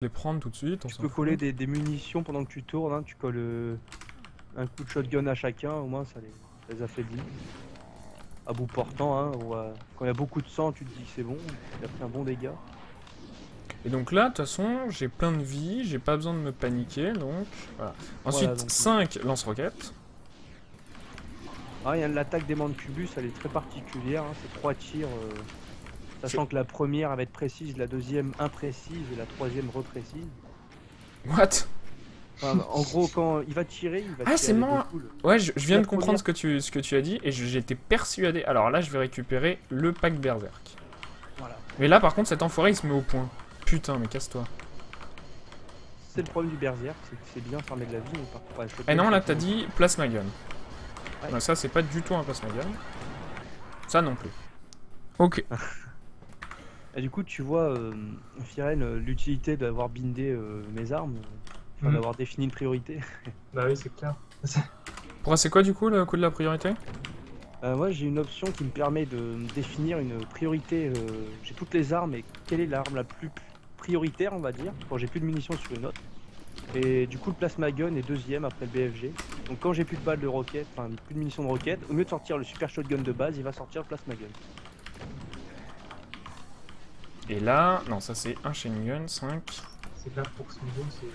les prendre tout de suite. Tu peux coller des munitions pendant que tu tournes, hein. Tu colles un coup de shotgun à chacun, au moins ça les affaiblit. À bout portant, hein, quand il y a beaucoup de sang, tu te dis que c'est bon, il a pris un bon dégât. Et donc là, de toute façon, j'ai plein de vie, j'ai pas besoin de me paniquer, donc voilà. Ensuite, voilà, donc, 5 lance-roquettes. Ah, il y a l'attaque des Mancubus, elle est très particulière, hein, c'est 3 tirs, sachant que la première elle va être précise, la deuxième imprécise et la troisième reprécise. What? Enfin, en gros, quand il va tirer, il va tirer. Ah, c'est moi! Ouais, je viens de comprendre première... ce que tu as dit et j'étais persuadé. Alors là, je vais récupérer le pack Berserk. Voilà. Mais là, par contre, cet enfoiré, il se met au point. Putain, mais casse-toi. C'est le problème du Berserk, c'est que c'est bien farmer de la vie, mais par contre... Eh non, là, t'as dit Plasma Gun. Ouais. Non, ça, c'est pas du tout un Plasma Gun. Ça non plus. Ok. Et du coup, tu vois, Firen, l'utilité d'avoir bindé mes armes, enfin d'avoir défini une priorité. Bah oui, c'est clair. Pourquoi c'est quoi du coup le coup de la priorité? Moi, j'ai une option qui me permet de définir une priorité. J'ai toutes les armes et quelle est l'arme la plus prioritaire, on va dire, quand j'ai plus de munitions sur une autre. Et du coup, le plasma gun est deuxième après le BFG. Donc quand j'ai plus de balles de roquette, enfin plus de munitions de roquette, au lieu de sortir le super shotgun de base, il va sortir le plasma gun. Et là, non, ça c'est un chain gun, 5. C'est clair pour ce niveau, c'est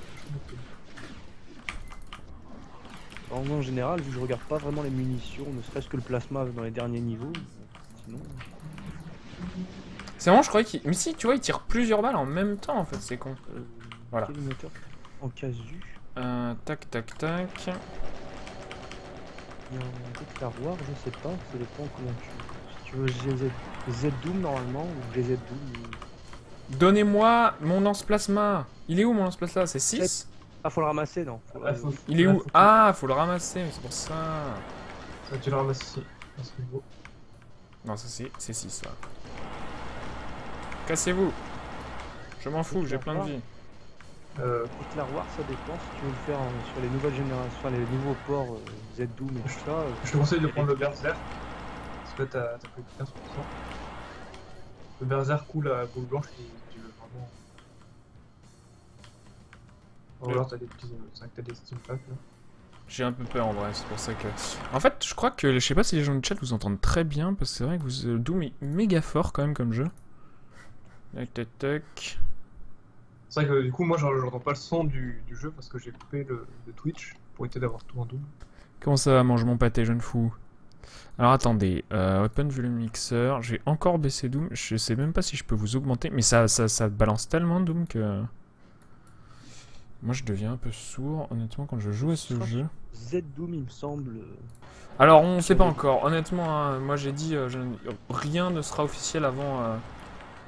En général, vu que je regarde pas vraiment les munitions, ne serait-ce que le plasma dans les derniers niveaux, sinon... C'est vraiment, je croyais qu'il... Mais si, tu vois, il tire plusieurs balles en même temps, en fait, c'est con. Voilà. En casu. Tac, tac, tac. Il y a un déclaroir, je sais pas, ça dépend comment tu... Si tu veux GZ Doom normalement, ou GZ Doom... Donnez-moi mon lance-plasma. Il est où mon lance-plasma? C'est 6? Ah, faut le ramasser, non Il est où? Ah, faut le ramasser, c'est pour ça. Ça, tu le ramasses ici, à ce niveau. Non, ça c'est 6, là. Cassez-vous. Je m'en fous, j'ai plein de vie. Déclaroir, ça dépend si tu veux le faire sur les nouvelles générations, les nouveaux ports Z-Doom et tout ça. Je te conseille de prendre le Berserk, parce que t'as pris 15%. Le Berserk ou la boule blanche, tu veux vraiment... Ou alors t'as des petits... t'as des steam packs là. J'ai un peu peur en vrai, c'est pour ça que... En fait, je crois que... Je sais pas si les gens du chat vous entendent très bien, parce que c'est vrai que Doom est méga fort quand même comme jeu. Tac tac tac... C'est vrai que du coup, moi j'entends pas le son du jeu parce que j'ai coupé le Twitch pour éviter d'avoir tout en double. Comment ça va, mange mon pâté, jeune fou? Alors attendez, Open Volume Mixer, j'ai encore baissé Doom, je sais même pas si je peux vous augmenter, mais ça balance tellement Doom que... Moi je deviens un peu sourd, honnêtement, quand je joue à ce jeu. Z-Doom, il me semble... Alors on sait pas encore, honnêtement, hein, moi j'ai dit, rien ne sera officiel avant...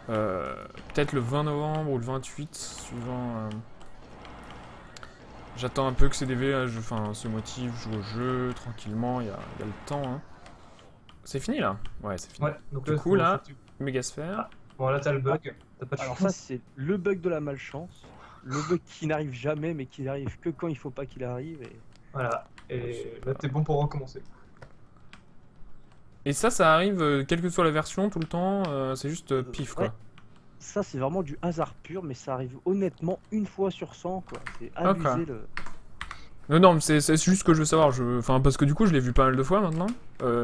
peut-être le 20 novembre ou le 28, suivant... J'attends un peu que CDV se motive, joue au jeu, tranquillement, il y a le temps. Hein. C'est fini là? Ouais, c'est fini. Ouais, donc du coup là, Mégasphère... Ah, bon là t'as le bug, t'as pas de Alors chance. ça c'est le bug de la malchance, le bug qui n'arrive jamais mais qui n'arrive que quand il faut pas qu'il arrive. Et... Voilà, et là t'es bon pour recommencer. Et ça arrive quelle que soit la version, tout le temps, c'est juste pif quoi. Ouais. Ça c'est vraiment du hasard pur, mais ça arrive honnêtement une fois sur 100 quoi. C'est abusé okay. le... Non, mais c'est juste que je veux savoir, enfin parce que du coup je l'ai vu pas mal de fois maintenant.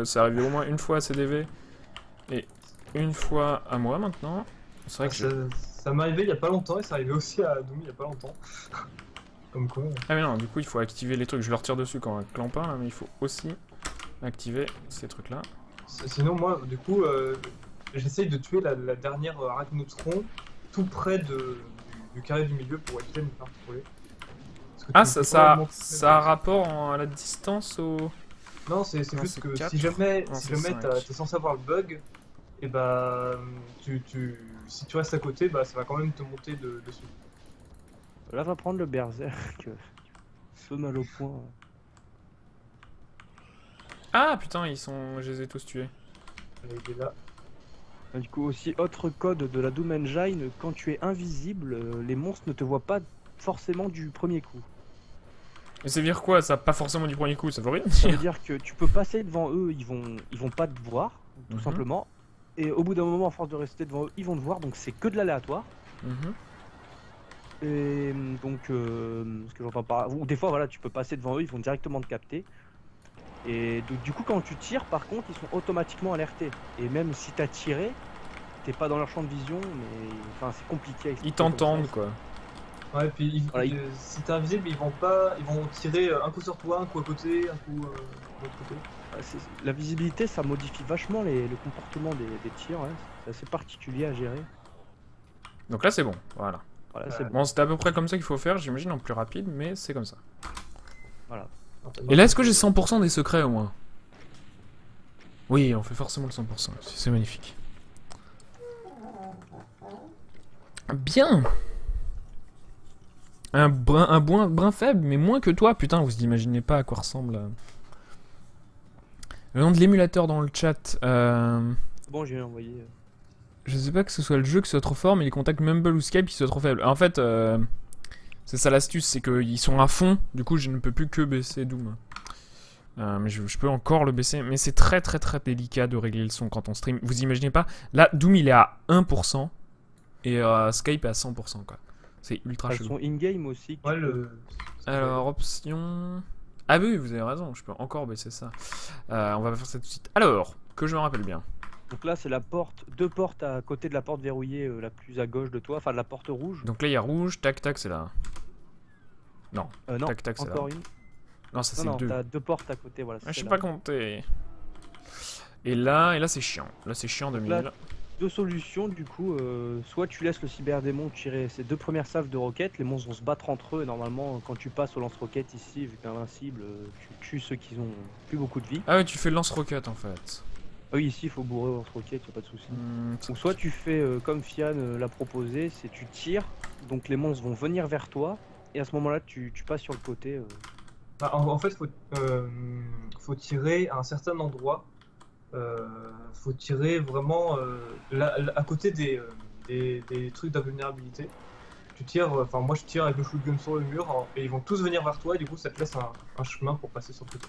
C'est arrivé au moins une fois à CDV et une fois à moi maintenant. C'est vrai que ça m'est arrivé il y a pas longtemps et ça arrivé aussi à Doom il y a pas longtemps. Comme quoi. Ah mais non, du coup il faut activer les trucs, je leur tire dessus quand un clampin là, mais il faut aussi activer ces trucs là. Sinon moi du coup j'essaye de tuer la dernière Arachnotron tout près du carré du milieu pour éviter de me faire troller. Ah ça a rapport à la distance au... Non c'est plus que 4. si jamais t'es censé avoir le bug, et bah si tu restes à côté, bah ça va quand même te monter dessus. Là va prendre le Berserk, peu mal au point. Ah putain je les ai tous tués. Il est là. Du coup aussi autre code de la Doom Engine, quand tu es invisible, les monstres ne te voient pas forcément du premier coup. Mais ça veut dire quoi ça? Pas forcément du premier coup, ça veut rien dire. Ça veut dire que tu peux passer devant eux, ils vont pas te voir, tout simplement. Et au bout d'un moment, à force de rester devant eux, ils vont te voir, donc c'est que de l'aléatoire. Et donc, ce que j'entends par... Ou des fois, voilà, tu peux passer devant eux, ils vont directement te capter. Et donc, du coup, quand tu tires, par contre, ils sont automatiquement alertés. Et même si t'as tiré, t'es pas dans leur champ de vision, mais enfin, c'est compliqué à expliquer. Ils t'entendent, quoi. Ouais, puis si t'es invisible, ils vont tirer un coup sur toi, un coup à côté, un coup de l'autre côté. La visibilité, ça modifie vachement le comportement des tirs, hein. C'est assez particulier à gérer. Donc là, c'est bon, voilà. Voilà, c'est bon. Bon, c'était à peu près comme ça qu'il faut faire, j'imagine, en plus rapide, mais c'est comme ça. Voilà. Et là, est-ce que j'ai 100% des secrets au moins? Oui, on fait forcément le 100%, c'est magnifique. Bien. Un brin faible, mais moins que toi. Putain, vous imaginez pas à quoi ressemble. Le nom de l'émulateur dans le chat. Bon, j'ai envoyé. Je sais pas que ce soit le jeu qui soit trop fort, mais les contacts Mumble ou Skype qui soient trop faibles. En fait, c'est ça l'astuce, c'est qu'ils sont à fond. Du coup, je ne peux plus que baisser Doom. Mais je peux encore le baisser. Mais c'est très délicat de régler le son quand on stream. Vous imaginez pas? Là, Doom il est à 1%. Et Skype est à 100%, quoi. C'est ultra chelou. Elles sont in-game aussi. Ouais, Alors, option... Ah oui, vous avez raison, je peux encore baisser ça. On va faire ça tout de suite. Alors, que je me rappelle bien. Donc là, c'est la porte, deux portes à côté de la porte verrouillée la plus à gauche de toi, enfin de la porte rouge. Donc là, il y a rouge, tac, tac, c'est là. Non, non, tac, tac, c'est là. encore une. Non, ça c'est Non, deux. t'as deux portes à côté, voilà. Ah, je sais pas compter. Et là c'est chiant. Là, c'est chiant 2000. Là, deux solutions du coup, soit tu laisses le cyberdémon tirer ses deux premières salves de roquettes, les monstres vont se battre entre eux et normalement quand tu passes au lance-roquettes ici, vu que t'es invincible, tu tues ceux qui ont plus beaucoup de vie. Ah ouais, tu fais le lance-roquette en fait. Ah oui, ici il faut bourrer au lance-roquettes, y'a pas de souci. Ou soit tu fais comme Fian l'a proposé, c'est tu tires, donc les monstres vont venir vers toi et à ce moment là tu passes sur le côté. Bah, en fait, faut tirer à un certain endroit. Faut tirer vraiment à côté des trucs d'invulnérabilité. Tu tires, enfin moi je tire avec le shotgun sur le mur et ils vont tous venir vers toi et du coup ça te laisse un chemin pour passer sur le côté.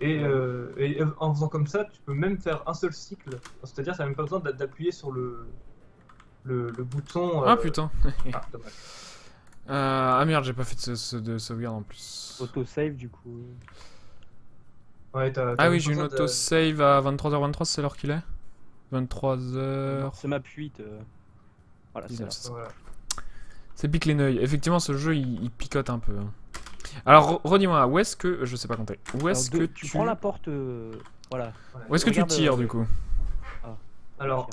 Et en faisant comme ça, tu peux même faire un seul cycle, c'est-à-dire t'as même pas besoin d'appuyer sur le bouton. Ah putain. Ah, dommage. Ah merde, j'ai pas fait de sauvegarde en plus. Auto-save du coup. Ouais, ah oui, j'ai une auto-save à 23h23, c'est l'heure qu'il est 23h... C'est map 8. Voilà, c'est voilà. C'est pique les neuils. Effectivement, ce jeu, il picote un peu. Alors, redis-moi, où est-ce que... Je sais pas compter. Où est-ce que tu... prends la porte... voilà. Où est-ce que tu tires, du coup? Alors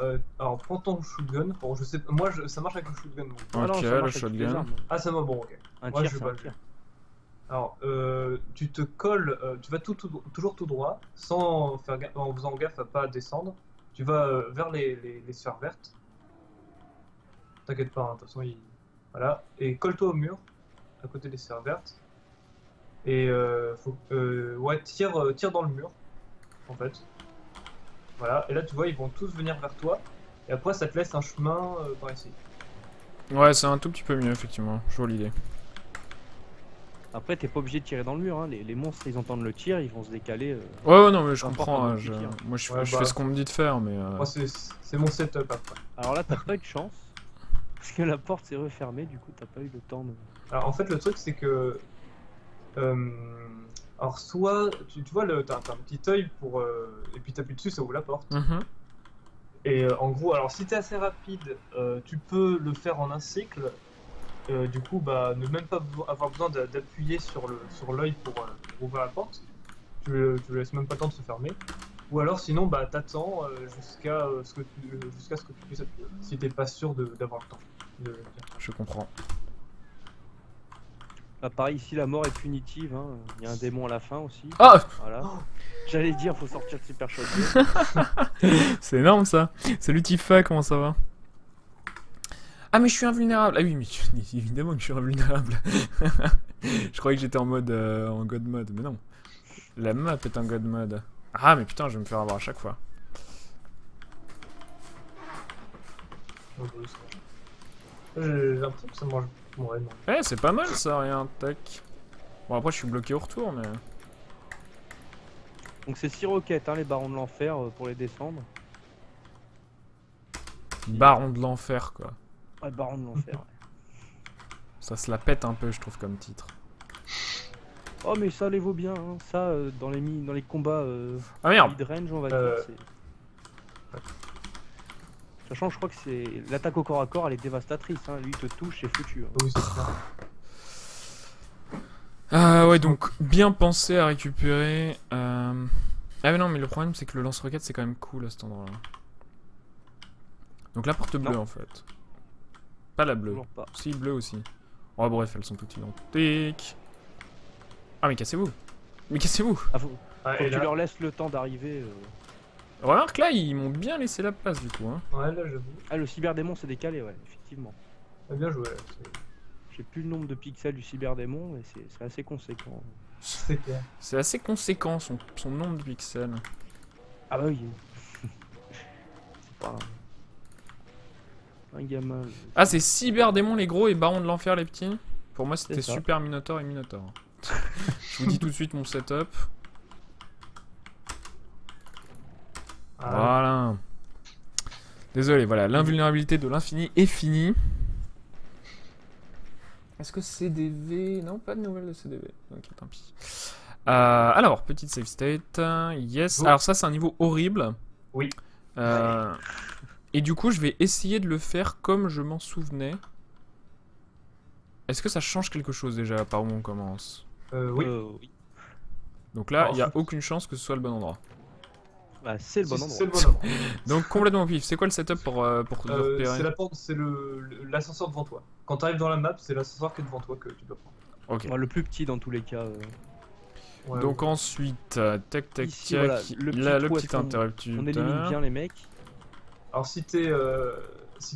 prends ton shotgun. Bon, je sais, moi ça marche avec le shotgun. Donc. Ok, le shotgun. Ah, ça va, bon, ok. Un moi, tir, je c'est vais un pas tir. Alors, tu te colles, tu vas toujours tout droit, sans faire en faisant gaffe à pas descendre. Tu vas vers les sphères vertes. T'inquiète pas, hein, de toute façon, voilà. Et colle-toi au mur, à côté des sphères vertes. Et ouais, tire dans le mur, en fait. Voilà, et là tu vois, ils vont tous venir vers toi. Et après, ça te laisse un chemin par ici. Ouais, c'est un tout petit peu mieux, effectivement. Je vois l'idée. Après, t'es pas obligé de tirer dans le mur, hein. Les monstres, ils entendent le tir, ils vont se décaler. Ouais, non, mais je comprends. Hein, moi, je fais ce qu'on me dit de faire, mais. Moi, c'est mon setup après. Alors là, t'as pas eu de chance. Parce que la porte s'est refermée, du coup, t'as pas eu le temps de. Alors, en fait, le truc, c'est que. Alors, soit. Tu vois, t'as un petit œil pour. Et puis t'appuies dessus, ça ouvre la porte. Et en gros, alors si t'es assez rapide, tu peux le faire en un cycle. Du coup, bah, ne même pas avoir besoin d'appuyer sur l'œil pour ouvrir la porte. Tu le laisses même pas le temps de se fermer. Ou alors, sinon, bah, t'attends jusqu'à ce que tu puisses appuyer. Si t'es pas sûr d'avoir le temps. Je comprends. Bah, pareil, ici, la mort est punitive. Hein. Il y a un démon à la fin aussi. Ah, voilà. J'allais dire, faut sortir de Super Shotgun. c'est énorme ça. Salut Tifa, comment ça va? Ah mais je suis invulnérable. Ah oui, mais évidemment que je suis invulnérable. Je croyais que j'étais en mode en god mode, mais non. La map est en god mode. Ah mais putain, je vais me faire avoir à chaque fois. J'ai l'impression que ça mange. Ouais, non. Eh, c'est pas mal ça, rien, tac. Bon après je suis bloqué au retour, mais... Donc c'est 6 roquettes, hein, les barons de l'enfer, pour les descendre. Baron de l'enfer, quoi. Ouais, baron de l'enfer, ouais. Ça se la pète un peu, je trouve, comme titre. Oh mais ça les vaut bien, hein. Ça dans les combats Ah merde! mid-range on va dire. Sachant que je crois que c'est l'attaque au corps à corps, elle est dévastatrice, hein. Lui il te touche, c'est foutu. Hein. Oui, c'est ça. Ah ouais, donc bien penser à récupérer... Ah mais non, mais le problème c'est que le lance-roquette c'est quand même cool à cet endroit-là. Donc la porte bleue Non. en fait. Pas la bleue. Toujours pas. Si, bleue aussi. Oh bref, elles sont toutes identiques. Ah mais cassez-vous! Mais cassez-vous! Ah, faut Ouais, que et tu là, leur laisses le temps d'arriver. Remarque là, ils m'ont bien laissé la place du coup. Hein. ouais, là, j'avoue. Ah le cyberdémon s'est décalé, ouais, effectivement. Ah, bien joué, là. C'est- J'ai plus le nombre de pixels du cyberdémon, mais c'est assez conséquent. C'est clair. C'est assez conséquent son nombre de pixels. Ah bah oui. C'est pas un gamin. Ah, c'est Cyberdémon les gros et Baron de l'Enfer les petits? Pour moi, c'était C'est ça. Super Minotaur et Minotaur. Je vous dis tout de suite mon setup. Ah, Voilà. Désolé, voilà, l'invulnérabilité de l'infini est finie. Est-ce que CDV... Non, pas de nouvelles de CDV. Ok, tant pis. Alors, petite save state. Yes. Oh. Alors ça, c'est un niveau horrible. Oui. Et du coup, je vais essayer de le faire comme je m'en souvenais. Est-ce que ça change quelque chose déjà par où on commence? oui. Oui. Donc là, Alors, il n'y a faut- aucune chance que ce soit le bon endroit. Bah, c'est le bon C'est- endroit. C'est le bon endroit. Donc complètement au pif. C'est quoi le setup pour le repérer? C'est la porte, c'est l'ascenseur devant toi. Quand tu arrives dans la map, c'est l'ascenseur qui est devant toi que tu dois prendre. Ok. Ouais, le plus petit dans tous les cas. Ouais, Donc ouais. ensuite, tac tac Ici, tac, voilà, le petit là le trou, petit est-ce qu'on- interrupteur. On élimine bien les mecs. Alors si t'es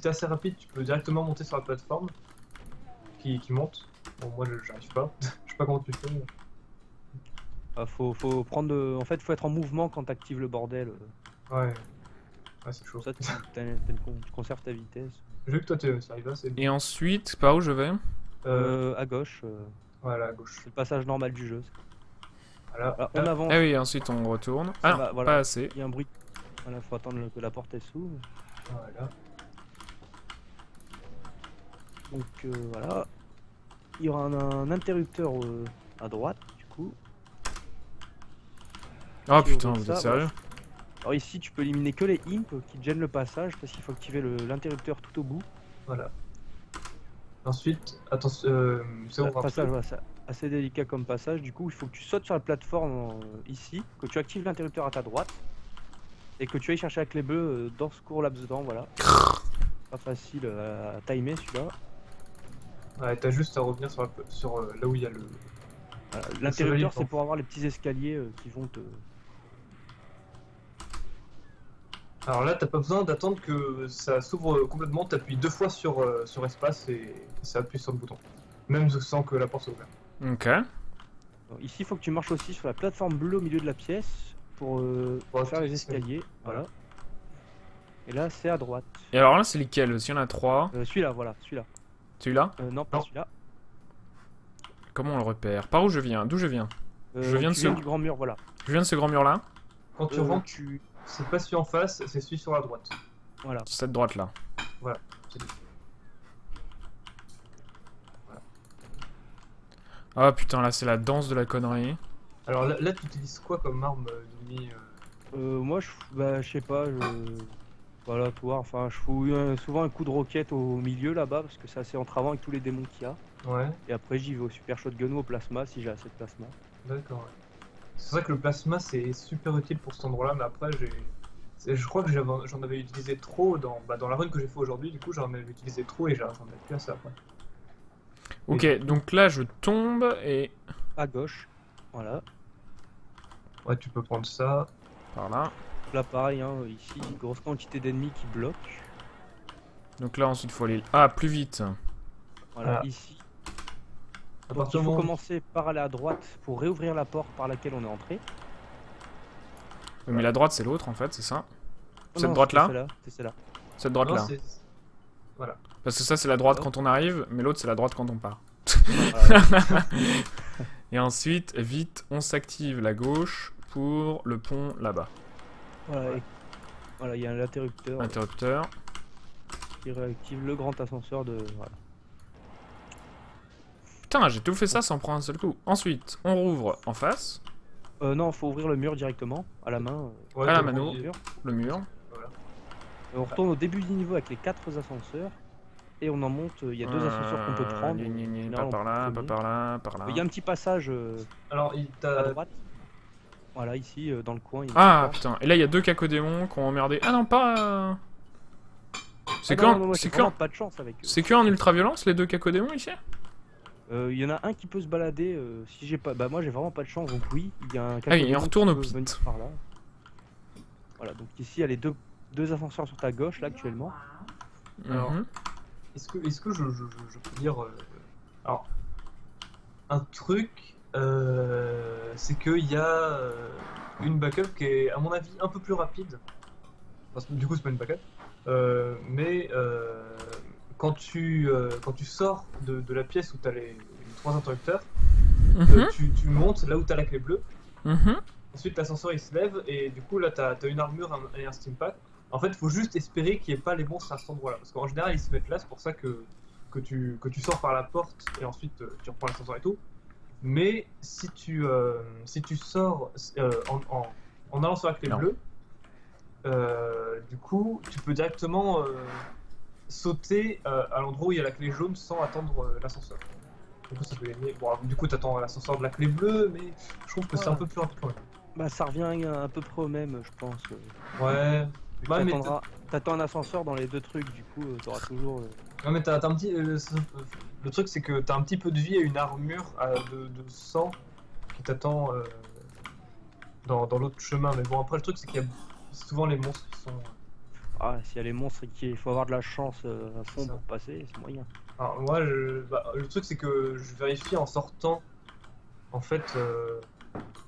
assez rapide, tu peux directement monter sur la plateforme qui monte. Bon, moi j'arrive pas. Je sais pas comment tu fais. mais- Ah, faut prendre. En fait, faut être en mouvement quand t'actives le bordel. Ouais. Ouais, c'est chaud. Comme ça, tu conserves ta vitesse. J'ai vu que toi tu arrives là, c'est Et ensuite, par où je vais? À gauche, voilà, à gauche. c'est le passage normal du jeu. Voilà. Alors, on avance. Ah oui, ensuite on retourne. Ça Ah, va, non, voilà. pas assez. Il y a un bruit. Voilà, faut attendre que la porte elle s'ouvre. Voilà. Donc voilà. Il y aura un interrupteur à droite, du coup. Oh Qui putain, ouvre vous ça, êtes sérieux? Alors ici, tu peux éliminer que les imps qui te gênent le passage parce qu'il faut activer l'interrupteur tout au bout. Voilà. Ensuite, attention, ça Le ouvre un passage, peu. voilà, c'est assez délicat comme passage. Du coup, il faut que tu sautes sur la plateforme ici, que tu actives l'interrupteur à ta droite et que tu ailles chercher la clé bleue dans ce court laps de temps. Voilà. Pas facile à timer celui-là. Ouais, t'as juste à revenir sur là où il y a le. Voilà, chevalier l'interrupteur, c'est pense. pour avoir les petits escaliers qui vont te. Alors là, t'as pas besoin d'attendre que ça s'ouvre complètement, t'appuies 2 fois sur espace et ça appuie sur le bouton. Même sans que la porte s'ouvre. Ok. Donc, ici, il faut que tu marches aussi sur la plateforme bleue au milieu de la pièce pour faire les escaliers. Voilà. Et là, c'est à droite. Et alors là, c'est lesquels? S'il y en a 3. Celui-là, voilà, celui-là. Celui-là? Non, pas Non. celui-là. Comment on le repère? Par où je viens? D'où je viens? Je viens de tu ce- du grand mur, voilà. Je viens de ce grand mur là? Quand tu rentres, c'est pas celui en face, c'est celui sur la droite. Voilà. Cette droite là. Voilà. c'est tout. Ah putain, là c'est la danse de la connerie. Alors là, tu utilises quoi comme arme, Mimi Moi, je sais pas, voilà, toi, enfin, je fous souvent un coup de roquette au milieu là-bas parce que c'est assez entravant avec tous les démons qu'il y a. Ouais, Et après, j'y vais au super shotgun ou au plasma si j'ai assez de plasma. d'accord. Ouais. C'est vrai que le plasma c'est super utile pour cet endroit-là, mais après je crois que j'en avais utilisé trop dans la run que j'ai fait aujourd'hui, du coup j'en avais utilisé trop et j'en avais plus assez après. Ok, donc là je tombe et... À gauche, voilà. Ouais, tu peux prendre ça. Par là. Là, pareil, hein, ici, grosse quantité d'ennemis qui bloquent. Donc là ensuite il faut aller... Ah, plus vite. Voilà, Ah. ici. À Donc, partir il du faut moment où- commencer par aller à droite pour réouvrir la porte par laquelle on est entré. Oui, mais la droite c'est l'autre en fait, c'est ça? Cette Non, droite c'était là? celle-là, c'est celle-là. Cette droite Non, là. c'est- Voilà. Parce que ça c'est la droite quand on arrive, mais l'autre c'est la droite quand on part. Voilà. Et ensuite, vite, on s'active la gauche pour le pont là-bas. Voilà, et- voilà, il y a un interrupteur Interrupteur. qui réactive le grand ascenseur de. Voilà. Putain, j'ai tout fait ça sans prendre un seul coup. Ensuite, on rouvre en face, Non, faut ouvrir le mur directement, à la main. Ouais, à la donc, mano. Le mur. le mur. Voilà. On retourne au début du niveau avec les 4 ascenseurs. Et on en monte, il y a 2 ascenseurs qu'on peut prendre. Gna, gna, gna, En pas général, par on là, peut pas le par là, par là. Il y a un petit passage Alors, à droite. Voilà, ici, dans le coin. Il y a Ah une porte. putain, et là il y a 2 cacodémons qui ont emmerdé. Ah non, pas. C'est Ah non, non, quand moi, j'ai c'est vraiment quand pas de chance avec eux. c'est que en ultra violence les 2 cacodémons ici? Il y en a un qui peut se balader. Si j'ai pas, bah moi j'ai vraiment pas de chance. Donc oui, il y a un. Ah oui, et on cacodémon retourne qui au peut pit. venir par là. Voilà, donc ici il y a les deux ascenseurs sur ta gauche là actuellement. Alors, Mhm. est-ce que je peux dire alors un truc c'est qu'il y a une backup qui est à mon avis un peu plus rapide parce que du coup c'est pas une backup mais quand tu sors de la pièce où tu as les 3 interrupteurs Mhm. tu montes là où tu as la clé bleue. Mhm. Ensuite l'ascenseur il se lève et du coup là t'as une armure et un steampack. En fait faut juste espérer qu'il n'y ait pas les monstres à cet endroit là parce qu'en général ils se mettent là, c'est pour ça que tu sors par la porte et ensuite tu reprends l'ascenseur et tout. Mais si tu sors en allant sur la clé Non. bleue, du coup tu peux directement sauter à l'endroit où il y a la clé jaune sans attendre l'ascenseur. Du coup ça peut gagner. Bon du coup t'attends l'ascenseur de la clé bleue mais je trouve que c'est un peu plus rapide quand même. Bah ça revient à peu près au même, je pense. Ouais. Vu que Ouais, mais t'attends un ascenseur dans les 2 trucs, du coup t'auras toujours. non mais t'as un petit le truc c'est que t'as un petit peu de vie et une armure de sang qui t'attend dans l'autre chemin. Mais bon après le truc c'est qu'il y a souvent les monstres qui sont. Ah, s'il y a les monstres, il faut avoir de la chance à fond C'est ça. pour passer, c'est moyen. Alors moi le truc c'est que je vérifie en sortant en fait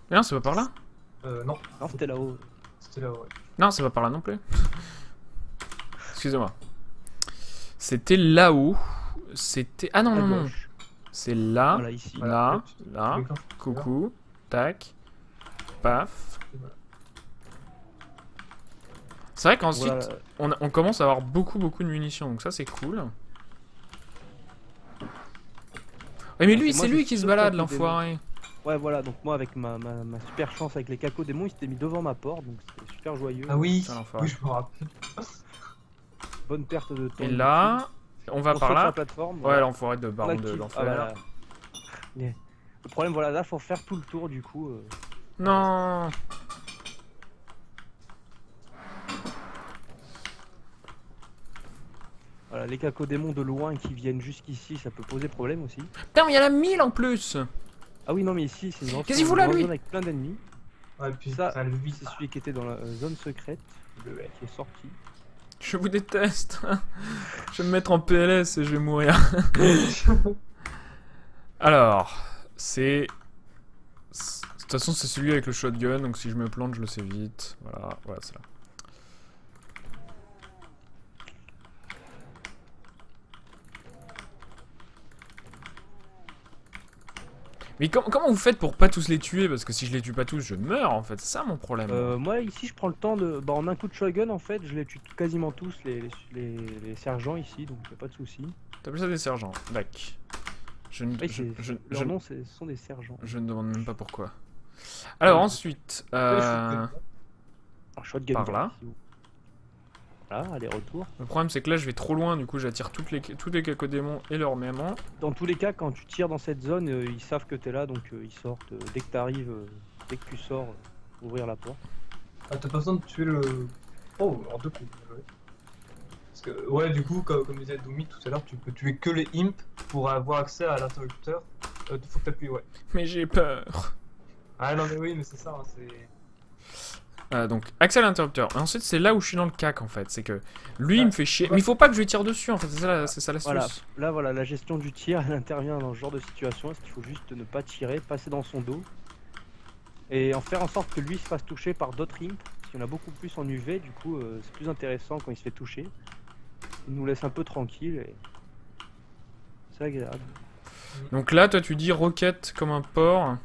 Mais non, c'est pas par là. non Non, c'était là-haut. c'était là ouais. Non, c'est pas par là non plus. Excusez-moi. C'était là-haut. C'était. Ah non, À non, non. gauche. C'est là, Voilà, ici. là, Tu là. déclenches- Coucou. Tac. Paf. Voilà. C'est vrai qu'ensuite, Voilà, on commence à avoir beaucoup de munitions, donc ça c'est cool. Ouais, mais lui, Moi, c'est j'ai lui qui se deux balade, cacodémons. l'enfoiré. Ouais, voilà, donc moi avec ma super chance avec les cacodémons, il s'était mis devant ma porte, donc c'était super joyeux. Ah oui, Putain, l'enfoiré. oui je me rappelle. Bonne perte de temps. Et là, on va on par saute sur la là. plateforme. Ouais, voilà. l'enfoiré de On baron de active. l'enfer. Ah, voilà. Le problème, voilà, là, faut faire tout le tour du coup. Non. Voilà, les cacodémons de loin qui viennent jusqu'ici, ça peut poser problème aussi. Putain, mais il y en a 1000 en plus. Ah oui, non, mais ici, c'est une grande Qu'est-ce qu'il fout là, lui zone avec plein d'ennemis. Ouais, puis Ça, ça le vide. C'est celui qui était dans la zone secrète, qui est sorti. Je vous déteste. Je vais me mettre en PLS et je vais mourir. Alors, c'est... De toute façon, c'est celui avec le shotgun, donc si je me plante, je le sais vite. Voilà, voilà, c'est là. Mais comment vous faites pour pas tous les tuer? Parce que si je les tue pas tous, je meurs en fait. C'est ça mon problème. Moi, ici, je prends le temps de. Bah, en un coup de shotgun, en fait, je les tue quasiment tous, les sergents ici, donc y a pas de soucis. T'appelles ça des sergents? D'accord. Je ne, Oui, je leur nom, ce sont des sergents. je ne demande même pas pourquoi. Alors ensuite, Un shotgun. Par là. ici. Voilà, aller-retour. le problème c'est que là je vais trop loin, du coup j'attire tous les cacodémons et leurs mamans. Dans tous les cas, quand tu tires dans cette zone, ils savent que t'es là, donc ils sortent. Dès que t'arrives, dès que tu sors, ouvrir la porte. Ah, t'as pas besoin de tuer le. Oh, en 2 coups. Ouais. Parce que, ouais, du coup, comme disait Doumi tout à l'heure, tu peux tuer que les imps pour avoir accès à l'interrupteur. Faut que t'appuies, ouais. Mais j'ai peur. Ah non, mais oui, mais c'est ça, hein, c'est. Donc accès à l'interrupteur. Et ensuite c'est là où je suis dans le cac en fait. C'est que lui il Ah, me fait chier. ouais. Mais il faut pas que je lui tire dessus en fait. C'est ça l'astuce. Voilà, là, voilà, la gestion du tir, elle intervient dans ce genre de situation. Est-ce qu'il faut juste ne pas tirer, passer dans son dos et en faire en sorte que lui se fasse toucher par d'autres imps. Parce qu'il y en a beaucoup plus en UV, du coup, c'est plus intéressant quand il se fait toucher. Il nous laisse un peu tranquille et c'est agréable. Donc là toi tu dis roquette comme un porc.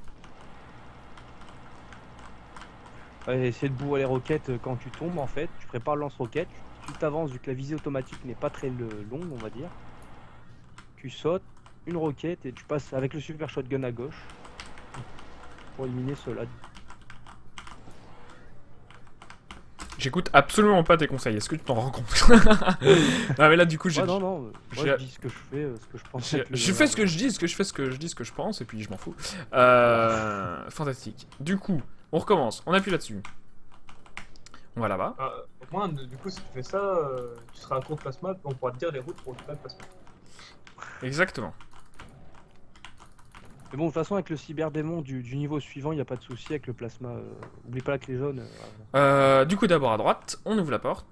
Ouais, essayer de bourrer les roquettes quand tu tombes en fait. Tu prépares le lance-roquette, tu t'avances vu que la visée automatique n'est pas très longue, on va dire. Tu sautes. une roquette et tu passes avec le super shotgun à gauche pour éliminer ceux-là. J'écoute absolument pas tes conseils, est-ce que tu t'en rends compte? Ah mais là du coup j'ai... Non, moi j'ai- je dis ce que je fais, ce que je pense. Je fais ce que je dis, ce que je fais, ce que je dis, ce que je pense, et puis je m'en fous. Fantastique. Du coup, on recommence, on appuie là-dessus. On va là-bas. Au moins, du coup, si tu fais ça, tu seras à court de plasma, on pourra te dire les routes pour récupérer le plasma. Exactement. Mais bon, de toute façon, avec le cyberdémon du niveau suivant, il n'y a pas de souci avec le plasma. Oublie pas la clé jaune. Du coup, d'abord à droite, on ouvre la porte.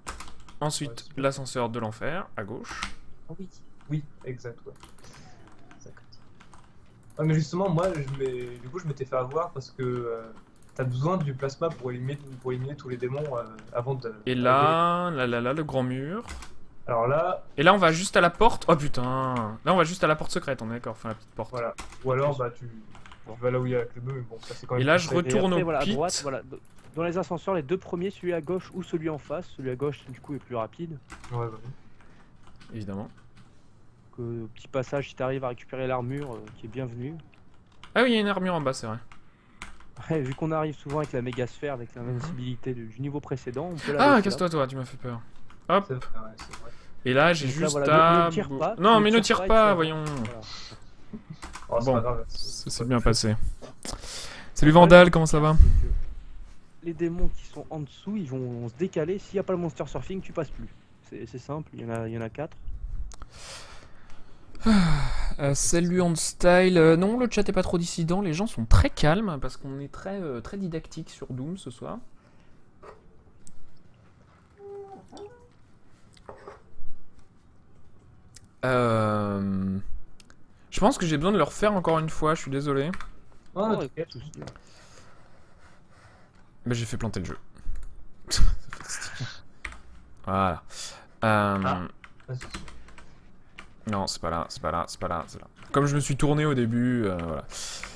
Ensuite, Ouais, super. l'ascenseur de l'enfer, à gauche. Ah oui. Oui, exact, ouais. Exact. Ouais, mais justement, moi, du coup, je m'étais fait avoir parce que t'as besoin du plasma pour éliminer tous les démons avant de... Et là, le grand mur. Alors là, Et là, on va juste à la porte. Oh putain. Là, on va juste à la porte secrète, on est d'accord. Enfin, la petite porte. voilà. Ou alors, bah, tu vas là où il y a la clé bleue, mais bon, ça c'est quand même... Et là, je plus safe. Et retourne après, au voilà, à pit. droite, voilà. Dans les ascenseurs, les deux premiers, celui à gauche ou celui en face. Celui à gauche, du coup, est plus rapide. Ouais, ouais. Évidemment. Petit passage, si t'arrives à récupérer l'armure, qui est bienvenue. Ah oui, il y a une armure en bas, c'est vrai. Ouais, vu qu'on arrive souvent avec la méga sphère, avec l'invincibilité du niveau précédent, on peut la Ah, laisser casse-toi, toi, tu m'as fait peur. Hop. C'est vrai, ouais, c'est vrai. Et là, j'ai Donc là, juste voilà, à... ne tire pas, Non, ne mais ne tire tire pas, pas, il voyons. Voilà. Oh, c'est Bon, pas grave. Ça s'est bien passé. Salut Vandal, comment ça va? Les démons qui sont en dessous, ils vont se décaler. S'il n'y a pas le monster surfing, tu passes plus. C'est simple, il y en a 4. Salut on style. Non, le chat est pas trop dissident, les gens sont très calmes parce qu'on est très didactique sur Doom ce soir. Je pense que j'ai besoin de le refaire encore une fois, je suis désolé. Ah, Ouais, t'inquiète. tout souci. Mais j'ai fait planter le jeu. C'est fantastique. Voilà. Vas-y. Non, c'est pas là, c'est pas là, c'est pas là, c'est là. Comme je me suis tourné au début, voilà.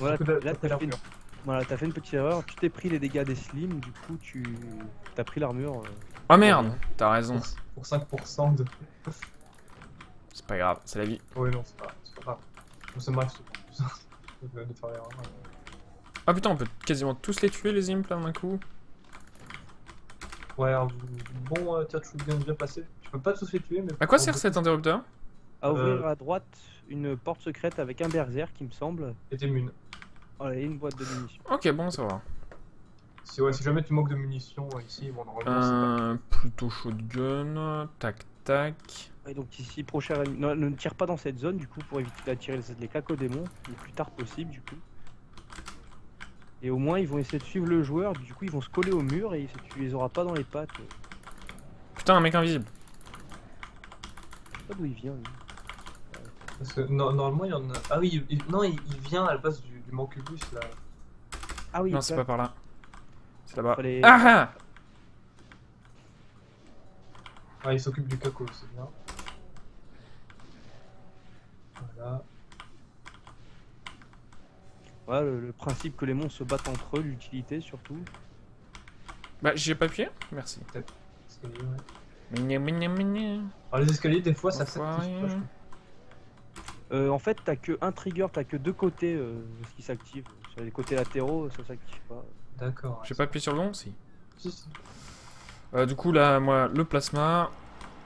Voilà, Du coup, là, t'as pris l'armure. voilà, t'as fait une petite erreur. Tu t'es pris les dégâts des slims, du coup, t'as pris l'armure. Oh merde, t'as raison. Pour 5% de... C'est pas grave, c'est la vie. Ouais, non, c'est pas grave. Ça m'arrive souvent. De faire l'erreur. Ah putain, on peut quasiment tous les tuer les imps là d'un coup. Ouais, un bon tir de shotgun bien placé. Tu peux pas tous les tuer, mais... À quoi sert cet interrupteur? À ouvrir à droite une porte secrète avec un berserk, qui me semble. Et t'es mune. Voilà, et une boîte de munitions. Ok, bon, ça va. Si jamais tu manques de munitions ici, bon, normalement, Plutôt shotgun, tac tac. Et donc ici, prochain ennemi. Non, ne tire pas dans cette zone, du coup, pour éviter d'attirer les cacodémons le plus tard possible, du coup. Et au moins, ils vont essayer de suivre le joueur, du coup, ils vont se coller au mur et tu les auras pas dans les pattes. Putain, un mec invisible. Je sais pas d'où il vient, lui. Parce que normalement, il y en a... Ah oui, non, il vient à la base du mancubus, là. Ah oui, Non, c'est pas par là. C'est là-bas. Fallait- Ah ah. Ah, il s'occupe du caco, c'est bien. Voilà. Voilà, le principe que les monstres se battent entre eux, l'utilité surtout. Bah, j'y ai pas appuyé. Merci. Escalier, ouais. Mignon, mignon, mignon. Alors, les escaliers, des fois, ça Enfoiré. s'active pas, je crois. En fait, t'as que un trigger, t'as que deux côtés ce qui s'active. Sur les côtés latéraux, ça s'active pas. D'accord. J'ai pas appuyé sur le long, si. Si. Du coup, là, moi, le plasma.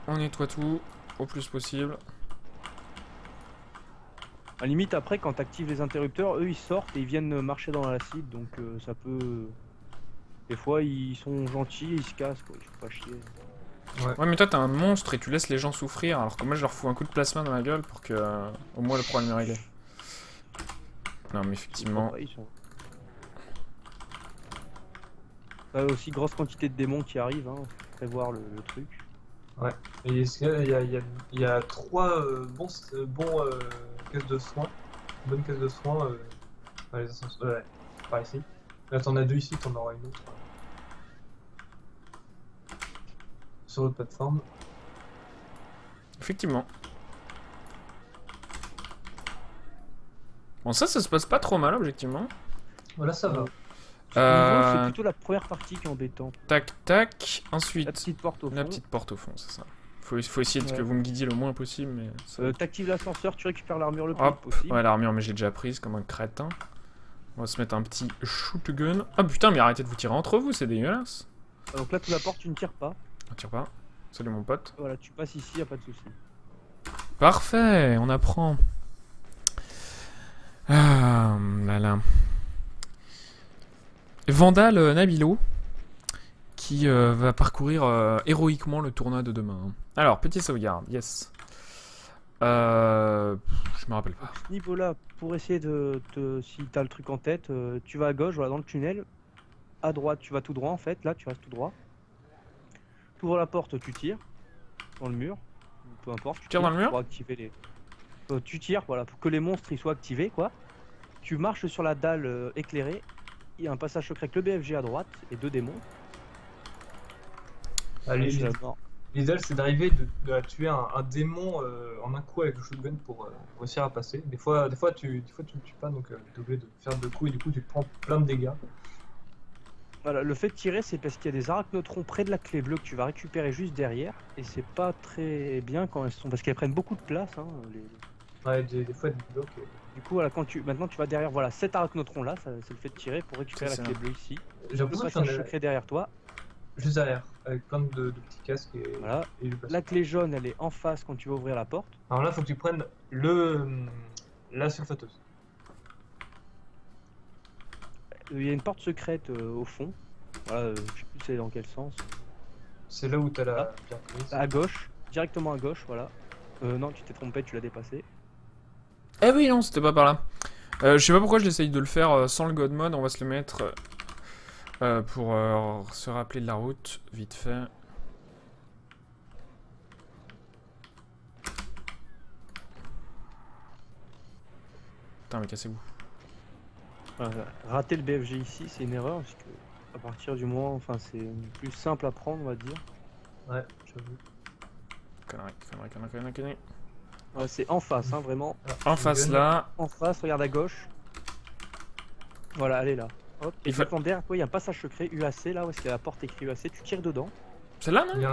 On nettoie tout au plus possible. À limite, après, quand t'actives les interrupteurs, eux ils sortent et ils viennent marcher dans l'acide, donc ça peut. Des fois, ils sont gentils et ils se cassent, quoi. Il faut pas chier. Ouais, mais toi, t'es un monstre et tu laisses les gens souffrir, alors que moi, je leur fous un coup de plasma dans la gueule pour que, au moins, le problème est réglé. Non, mais effectivement. Ils sont... T'as aussi grosse quantité de démons qui arrivent, hein. Faut prévoir le truc. Ouais. Et il y a 3 bons caisses de soins. Bonnes caisses de soins. Les ascenseurs. Ouais, par ici. Là, t'en as 2 ici, t'en auras une autre. Sur l'autre plateforme. Effectivement. Bon, ça se passe pas trop mal, objectivement. Voilà, ça va. C'est plutôt la première partie qui est embêtante. Tac, tac. Ensuite, La petite porte au fond. la petite porte au fond, c'est ça. Faut essayer de que vous me guidiez le moins possible, mais... T'actives l'ascenseur, tu récupères l'armure le plus Hop, possible. ouais, l'armure, mais j'ai déjà prise comme un crétin. On va se mettre un petit shootgun. Ah putain, mais arrêtez de vous tirer entre vous, c'est dégueulasse. Donc là, tu la porte, tu ne tires pas. On tire pas. Salut mon pote. Voilà, tu passes ici, y a pas de souci. Parfait, on apprend. Ah là là. Vandal Nabilo qui va parcourir héroïquement le tournoi de demain. Alors, petit sauvegarde, yes. Je me rappelle pas. Ce niveau-là, pour essayer si t'as le truc en tête, tu vas à gauche, voilà, dans le tunnel. À droite, tu vas tout droit en fait. Là, tu restes tout droit. Tu ouvres la porte, tu tires dans le mur. Peu importe. Tu tires dans le mur pour activer les. Tu tires, voilà, pour que les monstres ils soient activés, quoi. Tu marches sur la dalle éclairée. Il y a un passage secret avec le BFG à droite et 2 démons. Allez, Et mort. l'idéal c'est d'arriver de tuer un démon en un coup avec le shotgun pour réussir à passer. Des fois tu le tues pas, donc t'es obligé de faire 2 coups et du coup tu te prends plein de dégâts. Voilà, le fait de tirer, c'est parce qu'il y a des arachneutrons près de la clé bleue que tu vas récupérer juste derrière. Et c'est pas très bien quand elles sont. Parce qu'elles prennent beaucoup de place. Hein, Ouais, des fois elles bloquent. Du coup, voilà, maintenant tu vas derrière. Voilà, cet arachnotron là, c'est le fait de tirer pour récupérer la C'est clé ça. bleue ici. J'ai Le l'impression passage qu'il y en a secret derrière toi. juste derrière, avec plein de petits casques et, Voilà. et du passage. La clé jaune, elle est en face quand tu vas ouvrir la porte. Alors là, faut que tu prennes la sulfateuse. Il y a une porte secrète au fond. Voilà, je sais plus c'est dans quel sens. C'est là où t'as la pierre prise. À gauche, directement à gauche, voilà. Non, tu t'es trompé, tu l'as dépassé. Eh oui, non, c'était pas par là. Je sais pas pourquoi j'essaye de le faire sans le God Mode. On va se le mettre pour se rappeler de la route, vite fait. Putain, mais cassez-vous. Rater le BFG ici, c'est une erreur parce que à partir du moment, enfin, c'est plus simple à prendre, on va dire. Ouais, j'avoue. Connerie. Ouais, c'est en face, hein, vraiment. En face là. En face, regarde à gauche. Voilà, elle est là. Hop. Et Il faut- derrière toi, il y a un passage secret UAC là où est-ce qu'il y a la porte écrit UAC. Tu tires dedans. Celle-là, Il y non?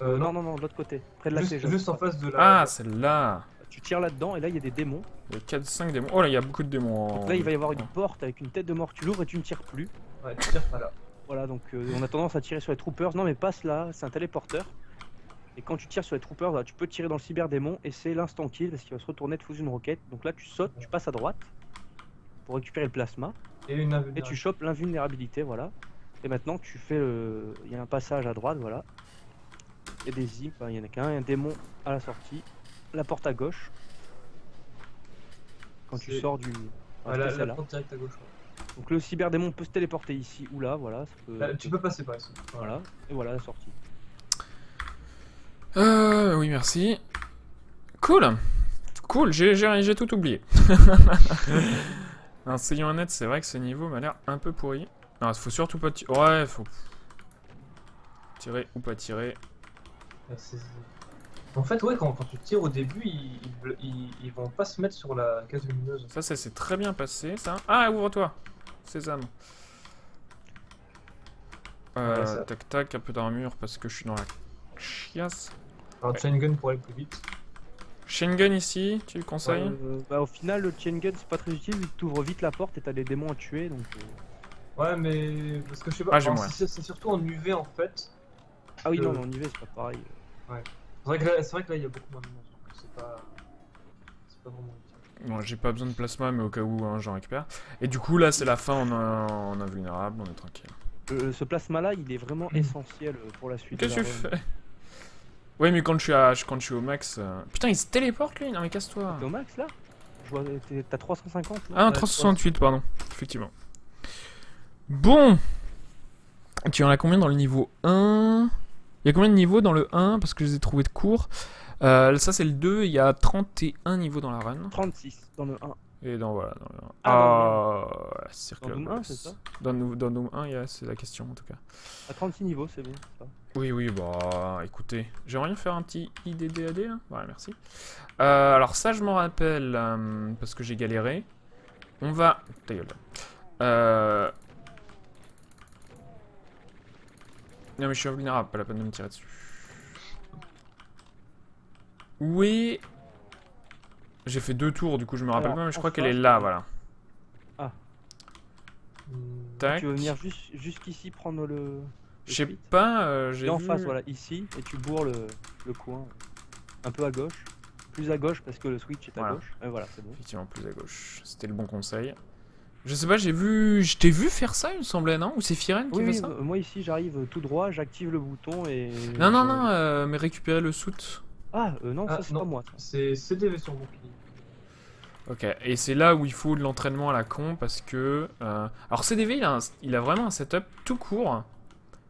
a un... Non, de l'autre côté, près de la clé jaune. juste en face de la... Ah, celle-là. Tu tires là-dedans et là il y a des démons. Il y a 4-5 démons. Oh là, il y a beaucoup de démons. Donc là il va y avoir une porte avec une tête de mort. Tu l'ouvres et tu ne tires plus. Ouais, tu tires pas là. Voilà, donc on a tendance à tirer sur les troopers. Non mais passe là, c'est un téléporteur. Et quand tu tires sur les troopers, là, tu peux tirer dans le cyberdémon et c'est l'instant kill parce qu'il va se retourner de foutre une roquette. Donc là tu sautes, tu passes à droite pour récupérer le plasma Et une et invulnérabilité. tu chopes l'invulnérabilité, voilà. Et maintenant tu fais il y a un passage à droite, voilà. Il y a des zips, il y en a qu'un, il y a un démon à la sortie. La porte à gauche. Quand tu C'est- sors du... Voilà, c'était la celle-là. porte directe à gauche. Ouais. Donc le cyberdémon peut se téléporter ici ou là, voilà. Ça peut- Là, tu peux passer par ici. Voilà, et voilà la sortie. Oui, merci. Cool. Cool, j'ai tout oublié. Alors, soyons honnêtes, c'est vrai que ce niveau m'a l'air un peu pourri. Non, faut surtout pas tirer. Ouais, faut tirer ou pas tirer. Ouais, en fait, ouais, quand tu tires au début, ils vont pas se mettre sur la case lumineuse. Ça s'est très bien passé, ça. Ah, ouvre-toi. Sésame. Ouais, ça. Tac tac, un peu d'armure parce que je suis dans la chiasse. Alors, chain gun pour aller plus vite. Chain gun ici, tu le conseilles? Bah, au final, le chain gun c'est pas très utile vu que tu ouvres vite la porte et t'as des démons à tuer donc. Ouais, mais parce que je sais pas, Ah, j'ai enfin, moins. c'est surtout en UV en fait. Ah oui, Euh, non, mais en IV c'est pas pareil. C'est vrai que là il y a beaucoup moins de monstres, donc c'est pas vraiment utile. Bon, j'ai pas besoin de plasma, mais au cas où, hein, j'en récupère. Et du coup, là, c'est la fin, on est invulnérable, on est tranquille. Ce plasma là, il est vraiment essentiel pour la suite. Qu'est-ce que de tu la run. fais? Ouais, mais quand je suis au max... Putain, il se téléporte, lui? Non, mais casse-toi. T'es au max là? Je vois, t'as 350 là. Ah, non, Ouais, 368, pardon. Effectivement. Bon. Tu en as combien dans le niveau 1? Il y a combien de niveaux dans le 1? Parce que je les ai trouvés de court. Ça, c'est le 2. Il y a 31 niveaux dans la run. 36 dans le 1. Et dans, voilà, dans le 1. Ah, circle Dans Doom of 1, Death. c'est ça? Dans Doom 1, c'est la question, en tout cas. À 36 niveaux, c'est bien ça. Oui, bah, écoutez. J'aimerais bien faire un petit IDDAD, là. Voilà, merci. Alors ça, je m'en rappelle, parce que j'ai galéré. On va... Ta gueule. Non, mais je suis invulnérable, pas la peine de me tirer dessus. Où est... J'ai fait 2 tours, du coup je me rappelle Alors, pas, mais je en crois qu'elle est face, là, voilà. Tac. Tu veux venir jusqu'ici prendre le Je sais suite. pas, j'ai Et en vu... face, voilà, ici, et tu bourres le coin. Un peu à gauche. Plus à gauche parce que le switch est à Voilà. gauche. Et voilà, c'est bon. Effectivement, plus à gauche. C'était le bon conseil. Je sais pas, j'ai vu... Je t'ai vu faire ça, il me semblait, non? Ou c'est Firen qui Oui, fait oui, ça? moi ici j'arrive tout droit, j'active le bouton et... Non, non, non, mais récupérer le soot. Ah, non, Ah, ça c'est non. pas moi. Ça. C'est CDV sur bouclier. Ok, et c'est là où il faut de l'entraînement à la con parce que... Alors CDV, il a vraiment un setup tout court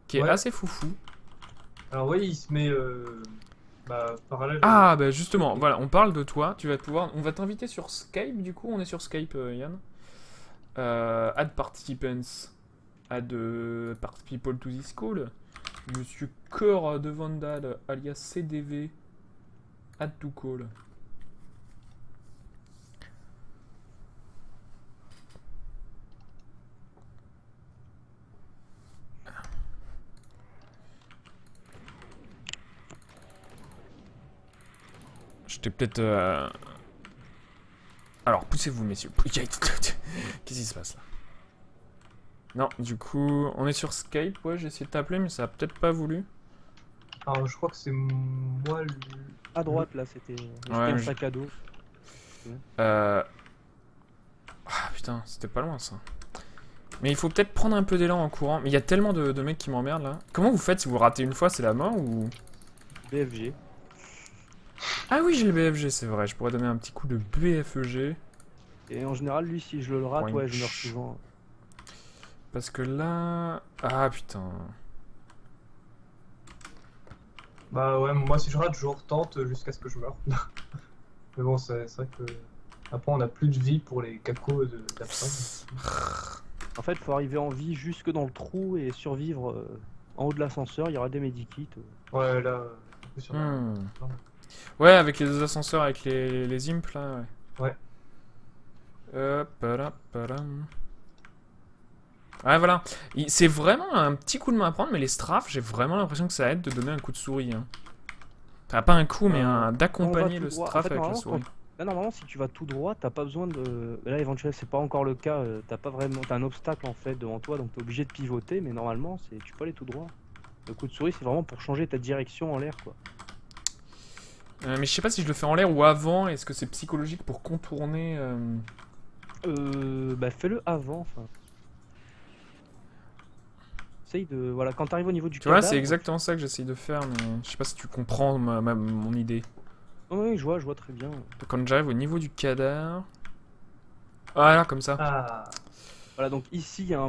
qui est Ouais. assez foufou. Alors oui, il se met parallèle. Ah, bah justement, voilà, on parle de toi. Tu vas pouvoir... On va t'inviter sur Skype, du coup. On est sur Skype, Yann. Add participants. Add people to this call. Monsieur Cœur de Vandal, alias CDV. Add to call. J'étais peut-être... Alors, poussez-vous, messieurs. Qu'est-ce qui se passe là? Non, du coup, on est sur Skype. Ouais, j'ai essayé de t'appeler, mais ça a peut-être pas voulu. Alors je crois que c'est moi le... À droite là, c'était un mais sac à dos. Ah putain, c'était pas loin ça. Mais il faut peut-être prendre un peu d'élan en courant. Mais il y a tellement de mecs qui m'emmerdent là. Comment vous faites si vous ratez une fois, c'est la mort ou... BFG. Ah oui, j'ai le BFG, c'est vrai. Je pourrais donner un petit coup de BFG. Et en général, lui, si je le rate, Point. ouais, je meurs souvent. Parce que là... Ah putain. Bah ouais, moi si je rate, je retente jusqu'à ce que je meure. Mais bon, c'est vrai que... Après, on a plus de vie pour les cacos d'absence. En fait, faut arriver en vie jusque dans le trou et survivre en haut de l'ascenseur. Il y aura des medikits. Ouais, là... en plus, on a- Hmm. Ouais, avec les deux ascenseurs, avec les imps là, ouais. Ouais. Padam. Ouais, voilà. C'est vraiment un petit coup de main à prendre, mais les strafes, j'ai vraiment l'impression que ça aide de donner un coup de souris. Hein. Enfin, pas un coup, mais d'accompagner tout le droit. strafe En fait, avec la normalement, souris. Là, normalement, si tu vas tout droit, t'as pas besoin de. Là, éventuellement, c'est pas encore le cas. T'as pas vraiment. T'as un obstacle en fait devant toi, donc t'es obligé de pivoter. Mais normalement, tu peux aller tout droit. Le coup de souris, c'est vraiment pour changer ta direction en l'air, quoi. Mais je sais pas si je le fais en l'air ou avant. Est-ce que c'est psychologique pour contourner Bah, fais-le avant. Enfin. Essaye de. Voilà, quand t'arrives au niveau du Tu vois, cadavre. c'est exactement ça que j'essaye de faire, mais je sais pas si tu comprends mon idée. Oui, je vois très bien. Quand j'arrive au niveau du cadavre... Voilà, comme ça. Ah, Voilà, donc ici, il y a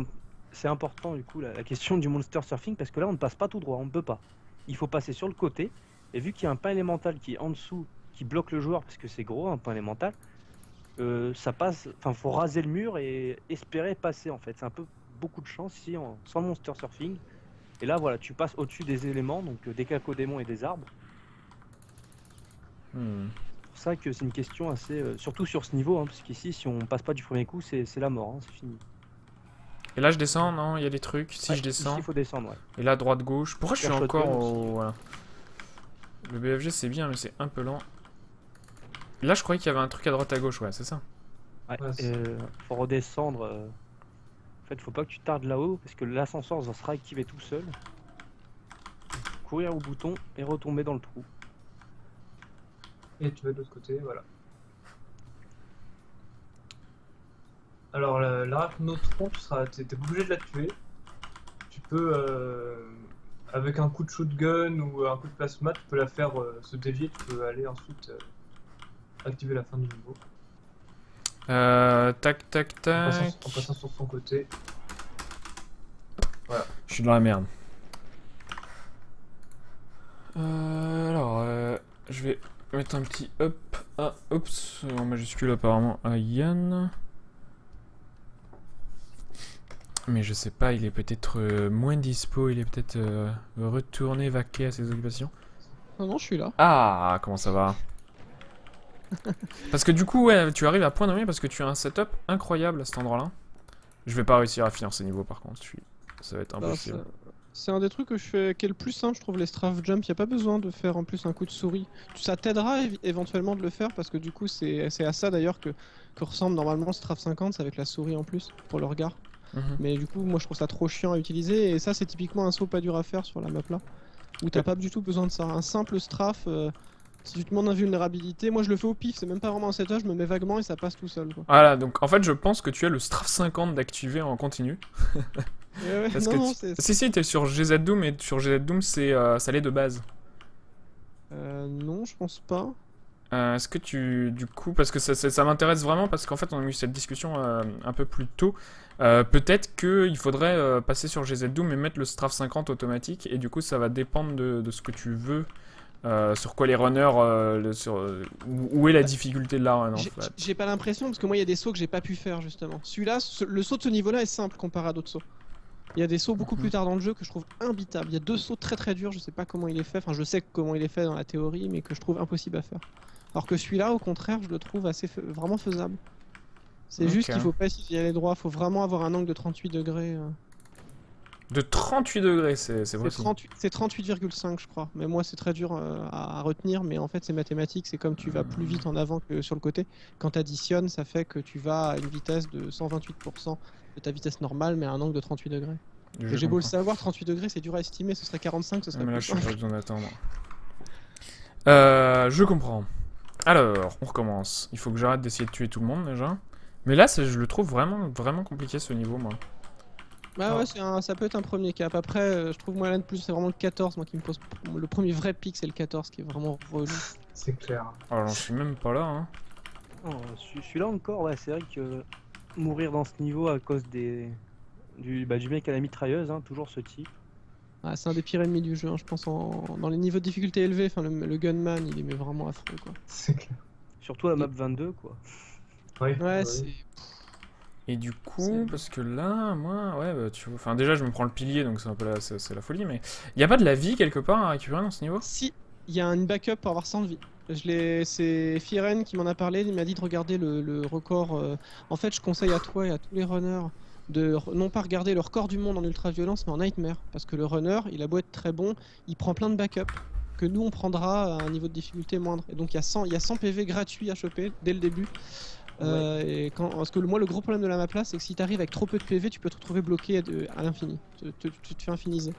c'est important du coup la question du monster surfing parce que là, on ne passe pas tout droit, on ne peut pas. Il faut passer sur le côté. Et vu qu'il y a un point élémental qui est en dessous, qui bloque le joueur parce que c'est gros, un point élémental, ça passe. Enfin, faut raser le mur et espérer passer en fait. C'est un peu beaucoup de chance ici sans monster surfing. Et là, voilà, tu passes au-dessus des éléments, donc des cacodémons et des arbres. Hmm. C'est pour ça que c'est une question assez. Surtout sur ce niveau, hein, parce qu'ici, si on passe pas du premier coup, c'est la mort, hein, c'est fini. Et là, je descends, non? Il y a des trucs. Si Ouais, je descends. Ici, il faut descendre, ouais. Et là, droite, gauche. Pourquoi je suis Shotgun encore aussi. au... Voilà. Le BFG, c'est bien, mais c'est un peu lent. Là, je croyais qu'il y avait un truc à droite, à gauche, ouais, c'est ça. Ouais, Ouais, c'est- faut redescendre. En fait, faut pas que tu tardes là-haut parce que l'ascenseur ça sera activé tout seul. Courir au bouton et retomber dans le trou. et tu vas de l'autre côté, voilà. Alors, l'arachnotron, t'es pas obligé de la tuer. Tu peux, avec un coup de shotgun ou un coup de plasma, tu peux la faire se dévier, tu peux aller ensuite activer la fin du niveau. Tac, tac, tac. En passant sur son côté. Je suis dans la merde. Alors, je vais mettre un petit up. Ah, oups, en majuscule apparemment à Yann. Mais je sais pas, il est peut-être moins dispo, il est peut-être retourné vaquer à ses occupations. Non, non, je suis là. Ah, comment ça va? Parce que du coup, ouais, tu arrives à point nommé parce que tu as un setup incroyable à cet endroit-là. Je vais pas réussir à finir ce niveau par contre, ça va être Bah, impossible. C'est un des trucs que je fais qui est le plus simple, je trouve, les strafe jump. Y a pas besoin de faire en plus un coup de souris. Ça t'aidera éventuellement de le faire parce que du coup, c'est à ça d'ailleurs que ressemble normalement le strafe 50, c'est avec la souris en plus pour le regard. Mais du coup, moi je trouve ça trop chiant à utiliser et ça, c'est typiquement un saut pas dur à faire sur la map là où t'as pas du tout besoin de ça. Un simple strafe, si tu te demandes invulnérabilité, moi je le fais au pif, c'est même pas vraiment un setup, je me mets vaguement et ça passe tout seul quoi. Voilà, donc en fait, je pense que tu as le strafe 50 d'activer en continu. Ouais, Parce non, que non, si, t'es sur GZ Doom et sur GZ Doom, ça l'est de base. non, je pense pas. Est-ce que du coup, parce que ça m'intéresse vraiment, parce qu'en fait on a eu cette discussion un peu plus tôt, peut-être qu'il faudrait passer sur GZ Doom et mettre le strafe 50 automatique, et du coup ça va dépendre de ce que tu veux, sur quoi les runners, où est la difficulté de la run en fait. J'ai pas l'impression, parce que moi il y a des sauts que j'ai pas pu faire justement. Celui-là, le saut de ce niveau-là est simple comparé à d'autres sauts. Il y a des sauts beaucoup plus tard dans le jeu que je trouve imbitables. Il y a 2 sauts très très durs, je sais pas comment il est fait, enfin je sais comment il est fait dans la théorie, mais que je trouve impossible à faire. Alors que celui-là, au contraire, je le trouve vraiment faisable. C'est juste qu'il faut pas y aller droit, faut vraiment avoir un angle de 38 degrés. De 38 degrés, c'est vrai. C'est 38,5 je crois, mais moi c'est très dur à retenir, mais en fait c'est mathématique, c'est comme tu vas plus vite en avant que sur le côté. Quand tu additionnes, ça fait que tu vas à une vitesse de 128% de ta vitesse normale, mais à un angle de 38 degrés. J'ai beau le savoir, 38 degrés c'est dur à estimer, ce serait 45, ce serait mais là plus je suis simple. pas besoin d'attendre. Je comprends. Alors, on recommence. Il faut que j'arrête d'essayer de tuer tout le monde déjà. Mais là, je le trouve vraiment compliqué ce niveau, moi. Bah ouais, ça peut être un premier cap. Après, je trouve moi là de plus, c'est vraiment le 14 moi qui me pose. Le premier vrai pic, c'est le 14 qui est vraiment relou. C'est clair. Alors, j'en suis même pas là, hein. Oh, celui-là encore, ouais, c'est vrai que mourir dans ce niveau à cause du mec à la mitrailleuse, hein, toujours ce type. Ah, c'est un des pires ennemis du jeu, hein, je pense, dans les niveaux de difficulté élevés. Enfin, le gunman, il est vraiment affreux, quoi. C'est clair. Surtout à map 22, quoi. Oui, Ouais, oui. c'est. Et du coup, parce que là, moi, ouais, bah, tu vois, enfin déjà je me prends le pilier, donc c'est un peu c'est la folie, mais y a pas de la vie quelque part à récupérer dans ce niveau? Si, il y a une backup pour avoir 100 de vie. C'est Firen qui m'en a parlé, il m'a dit de regarder le record. En fait, je conseille à toi et à tous les runners de non pas regarder le record du monde en ultra-violence, mais en nightmare. Parce que le runner, il a beau être très bon, il prend plein de backup que nous on prendra à un niveau de difficulté moindre. Et donc il y a 100 PV gratuits à choper dès le début. Et parce que moi le gros problème de la map là c'est que si t'arrives avec trop peu de PV tu peux te retrouver bloqué à l'infini, tu te fais infiniser.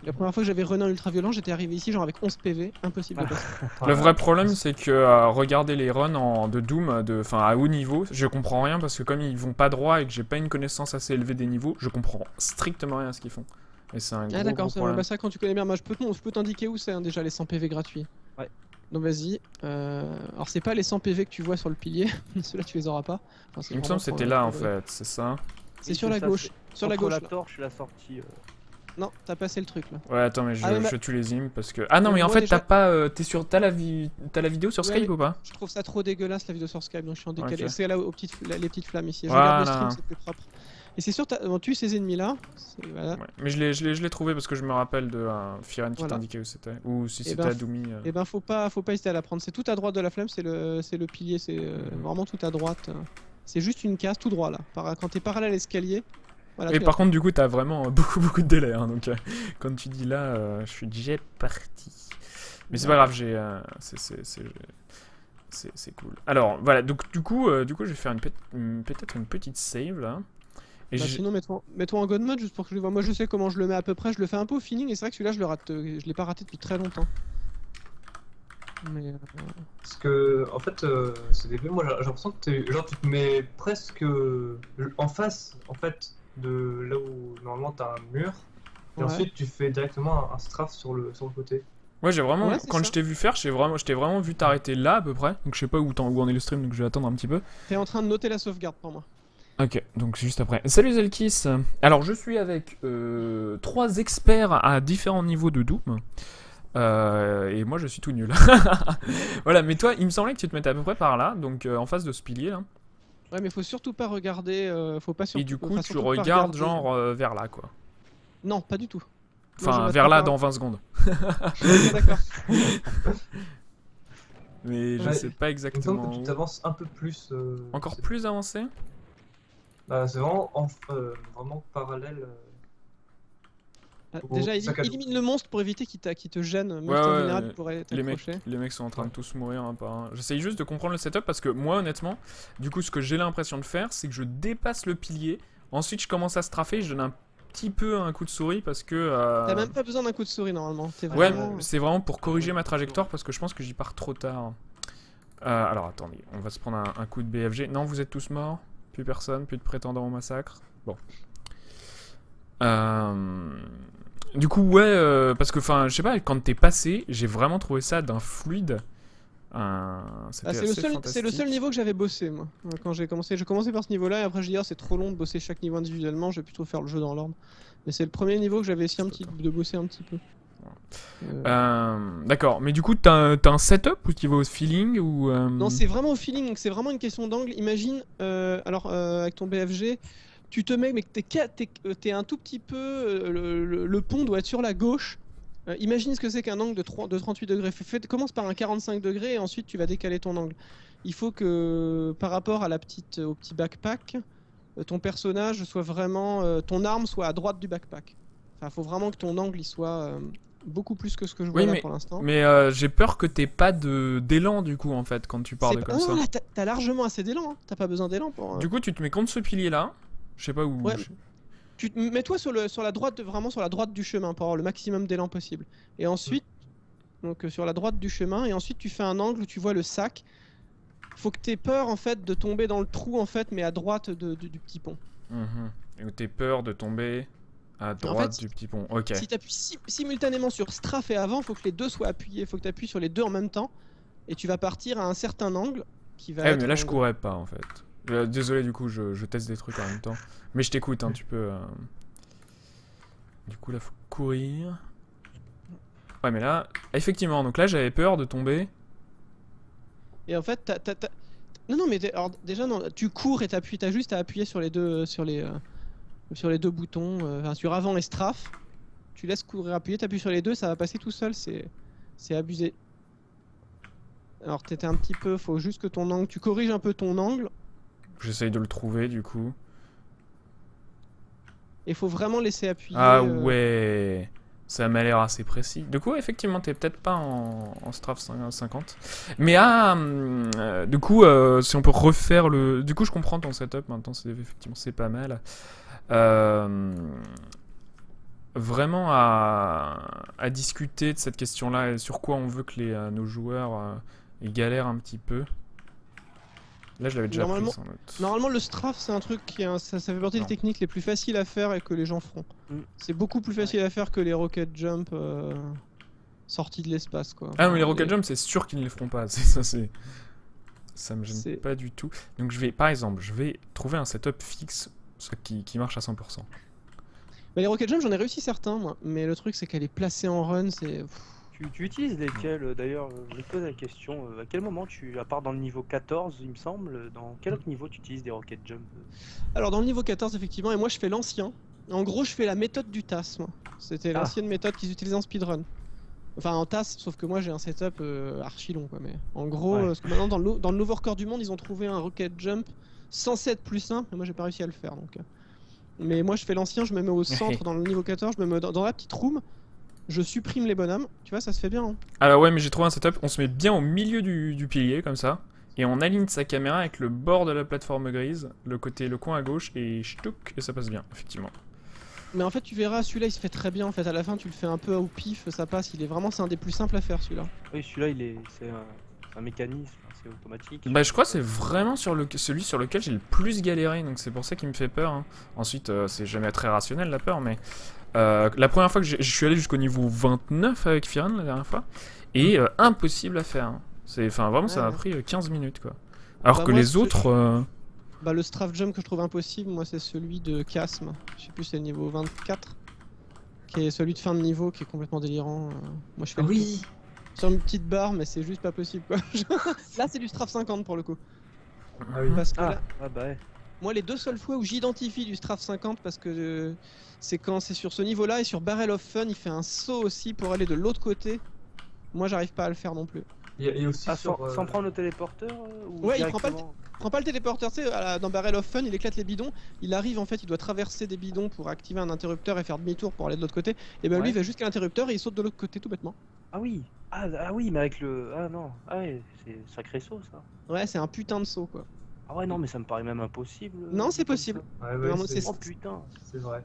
La première fois que j'avais runné en ultra violent j'étais arrivé ici genre avec 11 PV, impossible de passer. Le vrai problème c'est que regarder les runs de Doom, à haut niveau, je comprends rien parce que comme ils vont pas droit et que j'ai pas une connaissance assez élevée des niveaux, je comprends strictement rien à ce qu'ils font. Et c'est un gros problème. Bah ça quand tu connais bien, moi je peux t'indiquer où c'est hein, déjà les 100 PV gratuits. Ouais. Donc vas-y. Alors c'est pas les 100 PV que tu vois sur le pilier, ceux-là tu les auras pas. Enfin, Il me semble que c'était là en fait, c'est ça. C'est sur la gauche. Sur la gauche. La torche et la sortie. Non, t'as passé le truc là. Ouais, attends, mais je tue les ims parce que. Ah non, mais en fait, déjà... t'as la vidéo sur Skype ou pas? Je trouve ça trop dégueulasse la vidéo sur Skype, donc je suis en décalé. Okay. C'est là les petites flammes ici. Je voilà. regarde le stream, c'est plus propre. Et c'est sûr, on tue ces ennemis là. Voilà. Ouais. Mais je l'ai trouvé parce que je me rappelle de Firen qui t'indiquait où c'était. Ou si c'était Adoumi. Et ben faut pas hésiter à la prendre. C'est tout à droite de la flamme, c'est le pilier, c'est vraiment tout à droite. C'est juste une case tout droit là. Quand t'es parallèle à l'escalier. Voilà, et par contre, du coup, t'as vraiment beaucoup de délai. Hein, donc, quand tu dis là, je suis déjà parti. Mais c'est pas grave, c'est cool. Alors, voilà, donc du coup je vais faire peut-être une petite save là. Et sinon, mets-toi en God mode juste pour que je le vois. Moi, je sais comment je le mets à peu près. Je le fais un peu au feeling et c'est vrai que celui-là, je l'ai pas raté depuis très longtemps. Mais parce que en fait c'est début moi j'ai l'impression que tu te mets presque en face en fait de là où normalement t'as un mur et ensuite tu fais directement un strafe sur le côté. Ouais, j'ai vraiment quand je t'ai vu faire, je t'ai vraiment vu t'arrêter là à peu près. Donc je sais pas où en est le stream, donc je vais attendre un petit peu. T'es en train de noter la sauvegarde pour moi. Ok, donc juste après. Salut Zelkis. Alors je suis avec 3 experts à différents niveaux de Doom. Et moi je suis tout nul. Voilà, mais toi il me semblait que tu te mettais à peu près par là, donc en face de ce pilier là. Ouais, mais faut surtout pas regarder, faut pas surtout. Et du coup tu regardes genre vers là quoi. Non, pas du tout. Enfin non, vers là dans 20 secondes. D'accord. Mais je sais pas exactement. Que tu t'avances un peu plus. Encore plus avancé. Bah, c'est vraiment, vraiment parallèle. Déjà, sac à dos. élimine le monstre pour éviter qu'il te gêne. Même Ouais, si t'es ouais, vulnérable, il pourrait les t'accrocher. mecs sont en train de tous mourir un par un. J'essaye juste de comprendre le setup parce que moi, honnêtement, du coup, ce que j'ai l'impression de faire, c'est que je dépasse le pilier. Ensuite, je commence à straffer, je donne un petit peu un coup de souris parce que. T'as même pas besoin d'un coup de souris normalement. T'es Ouais, vraiment... c'est vraiment pour corriger ma trajectoire parce que je pense que j'y pars trop tard. Alors attendez, on va se prendre un coup de BFG. Non, vous êtes tous morts. Plus personne, plus de prétendants au massacre. Bon. Du coup, ouais, parce que, enfin, je sais pas, quand t'es passé, j'ai vraiment trouvé ça d'un fluide. C'était assez c'est le fantastique. seul niveau que j'avais bossé moi. Quand j'ai commencé par ce niveau-là et après j'ai dit c'est trop long de bosser chaque niveau individuellement, je vais plutôt faire le jeu dans l'ordre. Mais c'est le premier niveau que j'avais essayé de bosser un petit peu. D'accord, mais du coup, t'as un setup ou tu vas au feeling ou Non, c'est vraiment au feeling, c'est vraiment une question d'angle. Imagine, avec ton BFG, tu te mets, mais t'es un tout petit peu. Le pont doit être sur la gauche. Imagine ce que c'est qu'un angle de 38 degrés. Commence par un 45 degrés et ensuite tu vas décaler ton angle. Il faut que, par rapport à au petit backpack, ton personnage soit vraiment. Ton arme soit à droite du backpack. Enfin, faut vraiment que ton angle il soit. Beaucoup plus que ce que je vois là pour l'instant. Mais j'ai peur que t'aies pas d'élan du coup en fait quand tu pars de comme ça. Non, t'as largement assez d'élan, hein. T'as pas besoin d'élan pour. Du coup, tu te mets contre ce pilier là. Je sais pas où. Ouais. Mets-toi sur la droite, vraiment sur la droite du chemin pour avoir le maximum d'élan possible. Et ensuite, donc sur la droite du chemin, et ensuite tu fais un angle où tu vois le sac. Faut que t'aies peur en fait de tomber dans le trou en fait, mais à droite du petit pont. Et où t'aies peur de tomber à droite du petit pont. Ok. Si t'appuies simultanément sur Strafe et avant, faut que les deux soient appuyés. Faut que t'appuies sur les deux en même temps. Et tu vas partir à un certain angle qui va être. Mais là, je courais pas en fait. Désolé, du coup, je teste des trucs en même temps. Mais je t'écoute, hein, tu peux. Du coup, là, faut courir. Ouais, mais là, effectivement, donc là, j'avais peur de tomber. Et en fait, non, mais alors, déjà, non, tu cours et t'appuies, t'as juste à appuyer sur les deux deux boutons, sur avant et strafe. Tu laisses courir, appuyer, t'appuies sur les deux, ça va passer tout seul, c'est abusé. Alors t'étais un petit peu, faut juste que ton angle, tu corriges un peu ton angle. J'essaye de le trouver du coup. Et faut vraiment laisser appuyer. Ah ouais, ça m'a l'air assez précis. Du coup, effectivement, t'es peut-être pas en strafe 50. Mais du coup, si on peut refaire le... Du coup, je comprends ton setup maintenant, effectivement, c'est pas mal. Vraiment à discuter de cette question-là et sur quoi on veut que nos joueurs ils galèrent un petit peu. Là, je l'avais déjà pris sans doute. Normalement, le strafe, c'est un truc ça fait partie des techniques les plus faciles à faire et que les gens feront. C'est beaucoup plus facile à faire que les rocket jump sortis de l'espace, quoi. Ah, mais les rocket jump, c'est sûr qu'ils ne les feront pas. Ça me gêne pas du tout. Donc, par exemple, je vais trouver un setup fixe qui marche à 100%. Bah, les rocket jump, j'en ai réussi certains, moi. Mais le truc, c'est qu'elle est placée en run, c'est... Tu utilises lesquels d'ailleurs? Je te pose la question. À quel moment à part dans le niveau 14, il me semble, dans quel autre niveau tu utilises des rocket jump? Alors, dans le niveau 14, effectivement, et moi je fais l'ancien. En gros, je fais la méthode du TAS, moi. C'était l'ancienne méthode qu'ils utilisaient en speedrun. Enfin, en TAS, sauf que moi j'ai un setup archi long, quoi. Mais en gros, parce que maintenant, dans le nouveau record du monde, ils ont trouvé un rocket jump censé être plus simple, mais moi j'ai pas réussi à le faire, donc. Mais moi je fais l'ancien, je me mets au centre dans le niveau 14, je me mets dans la petite room. Je supprime les bonhommes, tu vois, ça se fait bien. Hein. Alors ouais, mais j'ai trouvé un setup, on se met bien au milieu du pilier, comme ça, et on aligne sa caméra avec le bord de la plateforme grise, le coin à gauche, et ch'touk, et ça passe bien, effectivement. Mais en fait, tu verras, celui-là, il se fait très bien, en fait, à la fin, tu le fais un peu au pif, ça passe, c'est un des plus simples à faire, celui-là. Oui, celui-là, c'est un mécanisme, c'est automatique. Bah je crois que c'est vraiment celui sur lequel j'ai le plus galéré, donc c'est pour ça qu'il me fait peur. Hein. Ensuite, c'est jamais très rationnel la peur, mais... la première fois que je suis allé jusqu'au niveau 29 avec Firen la dernière fois, et impossible à faire. Hein. Enfin vraiment ça m'a pris 15 minutes quoi. Alors que les autres... Bah le strafe jump que je trouve impossible, moi c'est celui de Chasm, je sais plus c'est le niveau 24, qui est celui de fin de niveau qui est complètement délirant. Moi je fais sur une petite barre mais c'est juste pas possible quoi. Là c'est du strafe 50 pour le coup. Ah oui. Parce que là... bah ouais. Moi, les deux seules fois où j'identifie du strafe 50, parce que c'est quand c'est sur ce niveau-là et sur Barrel of Fun, il fait un saut aussi pour aller de l'autre côté. Moi, j'arrive pas à le faire non plus. Et aussi Ah, sur. sans prendre le téléporteur ou Ouais, il prend pas le directement Prends pas le téléporteur, tu sais, dans Barrel of Fun, il éclate les bidons. Il arrive en fait, il doit traverser des bidons pour activer un interrupteur et faire demi-tour pour aller de l'autre côté. Et ben lui, Ouais. il va jusqu'à l'interrupteur et il saute de l'autre côté tout bêtement. Ah oui. Ah oui, mais avec le... Ah non. Ah ouais, c'est sacré saut, ça. Ouais, c'est un putain de saut quoi. Ah ouais, non, mais ça me paraît même impossible. Non, c'est comme possible. Ouais, Vraiment, c'est ça. Oh putain. vrai.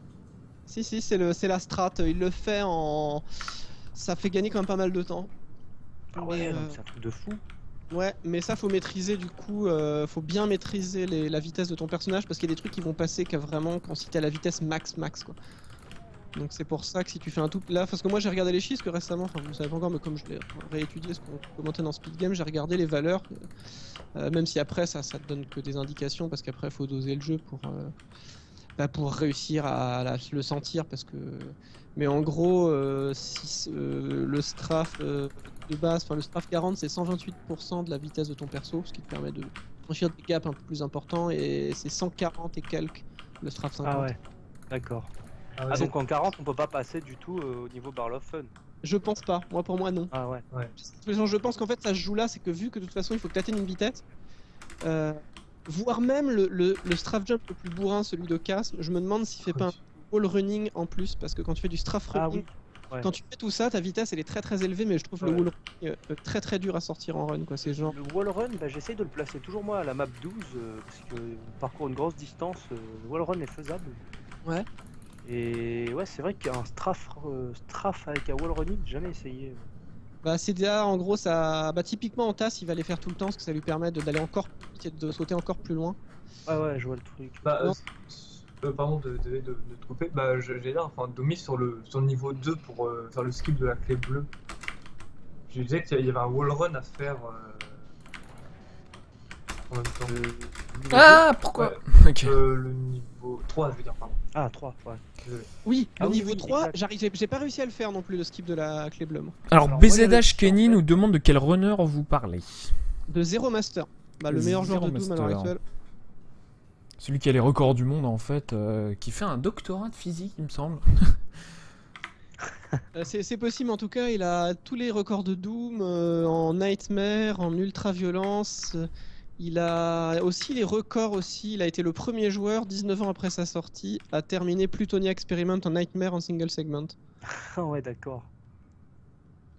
Si, c'est la strat. Il le fait en. Ça fait gagner quand même pas mal de temps. Ah ouais, Mais, non, mais c'est un truc de fou. Ouais, mais ça faut maîtriser du coup, faut bien maîtriser la vitesse de ton personnage parce qu'il y a des trucs qui vont passer qu'à vraiment quand si t'es à la vitesse max quoi. Donc c'est pour ça que si tu fais un tout là, parce que moi j'ai regardé les chiffres que récemment, enfin vous savez pas encore, mais comme je l'ai réétudié ce qu'on commentait dans Speed Game, j'ai regardé les valeurs, même si après ça te donne que des indications parce qu'après faut doser le jeu pour réussir à le sentir parce que. Mais en gros, si le strafe de base, enfin le strafe 40, c'est 128% de la vitesse de ton perso, ce qui te permet de franchir des gaps un peu plus importants, et c'est 140 et quelques le strafe 50. Ah ouais, d'accord. Ah, Ah donc en 40, on peut pas passer du tout au niveau Barrel of Fun. Je pense pas, pour moi non. Ah ouais. Je pense qu'en fait ça se joue là, c'est que vu que de toute façon il faut que tu atteignes une vitesse, voire même le strafe jump le plus bourrin, celui de Casme, je me demande s'il fait pas un wall running en plus, parce que quand tu fais du strafe running, Ah oui. Ouais. quand tu fais tout ça, ta vitesse elle est très très élevée, mais je trouve le wall running très très dur à sortir en run quoi. C'est genre. Le wall run, bah, j'essaye de le placer toujours moi à la map 12 parce que on parcourt une grosse distance. Le wall run est faisable. Ouais. Et ouais, c'est vrai qu'un strafe avec un wall running, j'ai jamais essayé. Bah CDA en gros ça. Bah typiquement en tasse il va les faire tout le temps parce que ça lui permet d'aller encore plus vite et de sauter encore plus loin. Ah ouais, je vois le truc. Bah, pardon de te couper, bah j'allais dire, enfin Domi sur le niveau 2 pour faire le skip de la clé bleue. Je disais qu'il y avait un wall run à faire en même temps. Ah, pourquoi Ouais. Ok. Le niveau 3, je veux dire, pardon. Ah, 3, ouais. Oui, Ah au oui, niveau oui, 3, exact. j'ai pas réussi à le faire non plus le skip de la clé bleue. Moi. Alors, Alors, moi, j'avais BZH fait, Kenny en fait. nous demande de quel runner vous parlez. De Zero Master. Bah le meilleur joueur de Zero Doom à l'heure Master. actuelle. Celui qui a les records du monde en fait, qui fait un doctorat de physique, il me semble. C'est possible en tout cas, il a tous les records de Doom en Nightmare, en Ultra Violence. Il a aussi les records aussi. Il a été le premier joueur, 19 ans après sa sortie, à terminer Plutonia Experiment en Nightmare en single segment. Ah ouais, d'accord.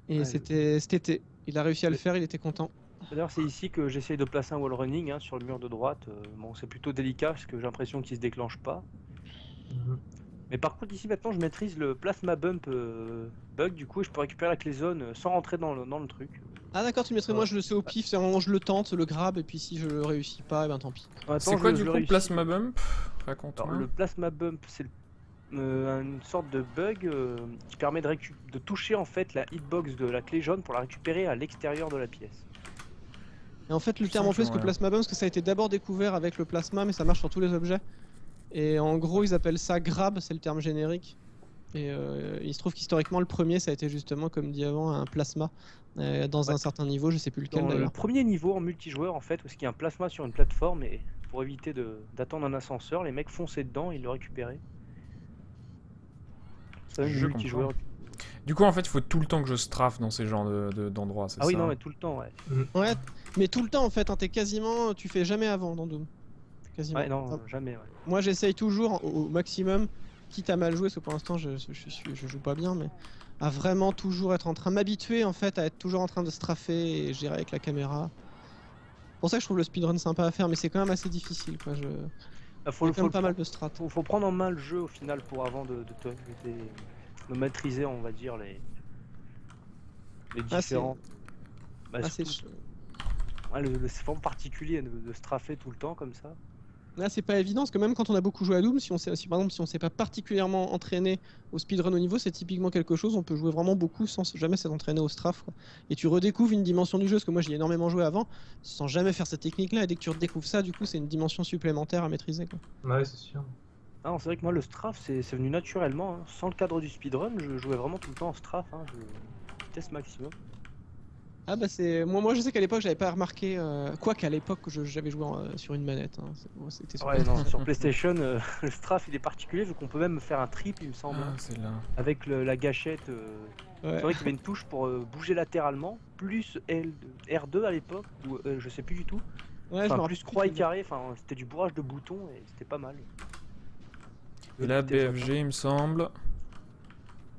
Et Ouais, c'était cet été. Il a réussi à le faire, il était content. D'ailleurs, c'est ici que j'essaye de placer un wall running hein, sur le mur de droite. Bon, c'est plutôt délicat parce que j'ai l'impression qu'il se déclenche pas. Mais par contre, ici maintenant, je maîtrise le plasma bump bug du coup, et je peux récupérer la clé zone sans rentrer dans le truc. Ah d'accord, tu mettrais moi je le sais au pif, c'est vraiment je le tente, le grab, et puis si je le réussis pas, et ben tant pis. Attends, C'est quoi je du le coup réussis. Plasma Bump Alors, Raconte-moi. le plasma bump, c'est une sorte de bug qui permet de toucher en fait la hitbox de la clé jaune pour la récupérer à l'extérieur de la pièce. Et en fait, le Je terme sens en plus que que ouais. plasma bump, parce que ça a été d'abord découvert avec le plasma, mais ça marche sur tous les objets. Et en gros, ils appellent ça grab, c'est le terme générique. Et il se trouve qu'historiquement, le premier, ça a été justement, comme dit avant, un plasma dans un certain niveau, je sais plus lequel Dans le d'ailleurs. premier niveau en multijoueur en fait, où il y a un plasma sur une plateforme et pour éviter d'attendre un ascenseur, les mecs fonçaient dedans et ils le récupéraient. C'est Je un multijoueur. Du coup, en fait, il faut tout le temps que je strafe dans ces genres d'endroits, c'est Ah oui, ça non, mais tout le temps, ouais. Ouais, mais tout le temps en fait, hein, tu fais jamais avant dans Doom. Quasiment. Ouais, non, Enfin, jamais, ouais. moi j'essaye toujours au maximum, quitte à mal jouer, parce que pour l'instant je joue pas bien, mais à vraiment toujours être en train de m'habituer en fait à être toujours en train de straffer et gérer avec la caméra. C'est pour ça que je trouve le speedrun sympa à faire, mais c'est quand même assez difficile quoi. Il Il faut, y a quand même pas le- mal de strats. faut prendre en main le jeu au final pour avant de maîtriser, on va dire, les Ah, c'est- différents. Bah, Ah, c'est surtout, ouais, c'est vraiment particulier de straffer tout le temps comme ça. Là, c'est pas évident parce que même quand on a beaucoup joué à Doom, si par exemple si on s'est pas particulièrement entraîné au speedrun au niveau, c'est typiquement quelque chose on peut jouer vraiment beaucoup sans jamais s'être entraîné au strafe quoi. Et tu redécouvres une dimension du jeu, parce que moi j'y ai énormément joué avant sans jamais faire cette technique là, et dès que tu redécouvres ça, du coup c'est une dimension supplémentaire à maîtriser quoi. Ouais, c'est sûr. Ah non, c'est vrai que moi le strafe c'est venu naturellement, hein. Sans le cadre du speedrun, je jouais vraiment tout le temps en strafe, hein. Vitesse maximum. Ah bah c'est... Moi je sais qu'à l'époque j'avais pas remarqué... Quoi qu'à l'époque j'avais joué sur une manette. Hein. C'était sur Ouais, non, sur PlayStation, le strafe il est particulier vu qu'on peut même faire un trip, il me semble, Ah, c'est là. avec la gâchette. Ouais. C'est vrai qu'il y avait une touche pour bouger latéralement, plus R2 à l'époque, ou je sais plus du tout. Ouais, je me Enfin, rappelle plus croix et plus. carré, enfin, c'était du bourrage de boutons et c'était pas mal. Et là, C'était ça, BFG, il me semble.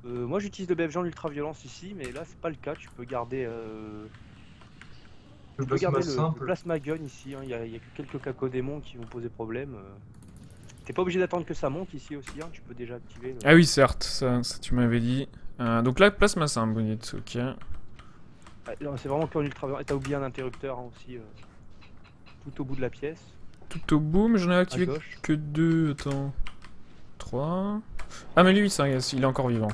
moi j'utilise le BFG en ultra-violence ici, mais là c'est pas le cas, tu peux garder, Le tu peux garder plasma le simple. plasma gun ici, il y a que quelques cacodémons qui vont poser problème. T'es pas obligé d'attendre que ça monte ici aussi, hein, tu peux déjà activer. Ah oui, certes, ça tu m'avais dit. Donc là, plasma, c'est un bonnet, ok. C'est vraiment qu'en ultra-violence, et t'as oublié un interrupteur hein, aussi, tout au bout de la pièce, Tout au bout, mais j'en ai à activé gauche. que 2, attends. 3. Ah, mais lui, ça, il est encore vivant.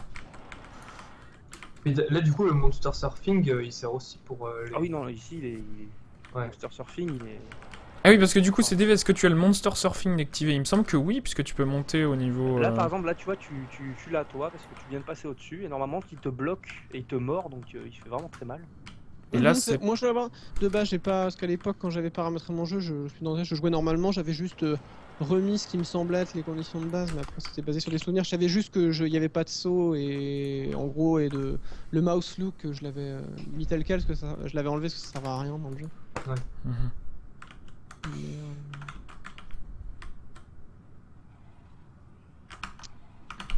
Mais là, du coup, le monster surfing, il sert aussi pour les... Ah oui, non, ici Ouais. Monster Surfing, il est... Ah oui, parce que du coup, c'est DV, est-ce que tu as le monster surfing activé? Il me semble que oui, puisque tu peux monter au niveau. Là par exemple, là tu vois, tu l'as toi parce que tu viens de passer au-dessus et normalement il te bloque et il te mord donc il fait vraiment très mal. Et là, c'est. Moi je dois de base j'ai pas... Parce qu'à l'époque quand j'avais paramétré mon jeu, je jouais normalement, j'avais juste remis ce qui me semblait être les conditions de base, mais après c'était basé sur des souvenirs. Je savais juste que il y avait pas de saut et en gros et de le mouse look je l'avais mis tel quel parce que je l'avais enlevé parce que ça servait à rien dans le jeu. Mhm. Mais,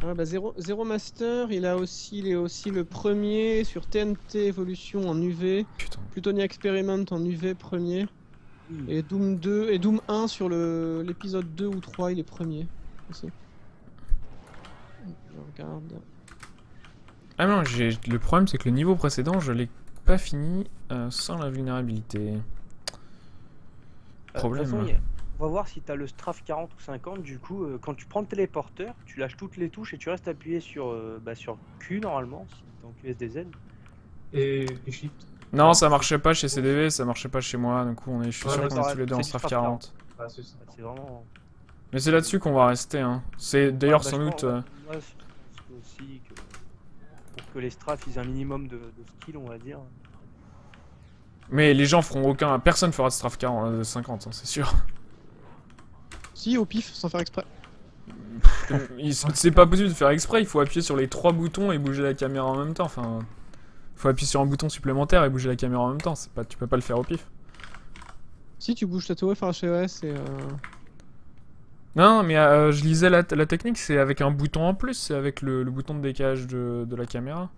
Ah bah Zero Master, il est aussi le premier sur TNT Evolution en UV, Putain. Plutonia Experiment en UV premier, et Doom 2 et Doom 1 sur l'épisode 2 ou 3, il est premier aussi. Je regarde. Ah non, le problème, c'est que le niveau précédent, je l'ai pas fini sans la vulnérabilité. De Problème. toute façon, on va voir si tu as le strafe 40 ou 50. Du coup, quand tu prends le téléporteur, tu lâches toutes les touches et tu restes appuyé sur Q normalement, si t'es en QSDZ. Et shift. Non, ça marchait pas chez CDV, ça marchait pas chez moi, du coup, je suis Ouais, sûr mais qu'on est ça tous les deux c'est en du strafe strafe 40. Ah, c'est ça. C'est vraiment. Mais c'est là-dessus qu'on va rester, hein. C'est d'ailleurs Ouais, sans je doute. pense, ouais, je pense aussi que pour que les strafs ils aient un minimum de skill, on va dire. Mais les gens feront aucun. Personne fera de strafe 40, 50, hein, c'est sûr. Si, au pif, sans faire exprès. C'est pas possible de faire exprès, il faut appuyer sur les 3 boutons et bouger la caméra en même temps. Enfin, faut appuyer sur un bouton supplémentaire et bouger la caméra en même temps. C'est pas, tu peux pas le faire au pif. Si tu bouges ta tour enfin HOS et Non, mais je lisais la technique, c'est avec un bouton en plus, c'est avec le bouton de décalage de la caméra.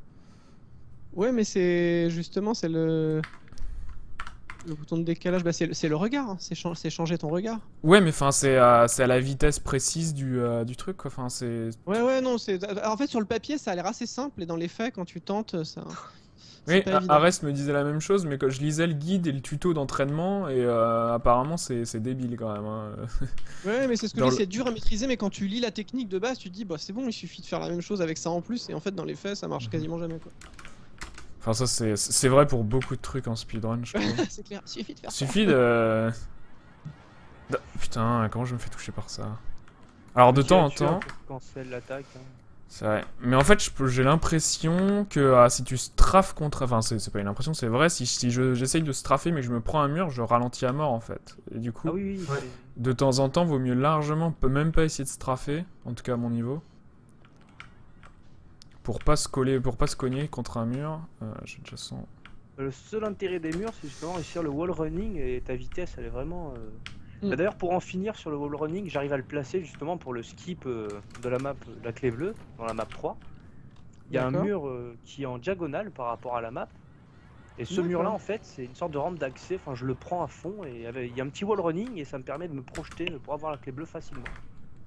Ouais, mais c'est justement c'est le bouton de décalage, bah c'est le regard, hein. C'est changer ton regard. Ouais, mais enfin, c'est à la vitesse précise du truc, quoi. Enfin, c'est. Ouais, non, en fait sur le papier ça a l'air assez simple et dans les faits quand tu tentes ça. Oui, pas évident. Arest me disait la même chose, mais quand je lisais le guide et le tuto d'entraînement, et apparemment c'est débile quand même. Hein. Ouais, mais c'est ce que Dans je dis, c'est dur à maîtriser, mais quand tu lis la technique de base, tu te dis bah c'est bon, il suffit de faire la même chose avec ça en plus, et en fait dans les faits ça marche quasiment jamais quoi. Enfin, ça c'est vrai pour beaucoup de trucs en speedrun, je trouve. C'est clair, il suffit de faire ça. Suffit de. Putain, comment je me fais toucher par ça? Alors de temps en temps. Cancel l'attaque. Hein. C'est vrai. Mais en fait, j'ai l'impression que si tu strafes contre. Enfin, c'est pas une impression, c'est vrai. Si j'essaye de straffer mais que je me prends un mur, je ralentis à mort en fait. Et du coup, Ah oui, Ouais. de temps en temps, vaut mieux largement même pas essayer de straffer, en tout cas à mon niveau. Pour pas se coller, pour pas se cogner contre un mur. J'ai déjà sens. Le seul intérêt des murs, c'est justement réussir le wall running et ta vitesse, elle est vraiment. Bah, d'ailleurs, pour en finir sur le wall running, j'arrive à le placer justement pour le skip de la map, de la clé bleue, dans la map 3. Il y a un mur qui est en diagonale par rapport à la map. Et ce mur-là, en fait, c'est une sorte de rampe d'accès. Enfin, je le prends à fond et il y a un petit wall running et ça me permet de me projeter pour avoir la clé bleue facilement.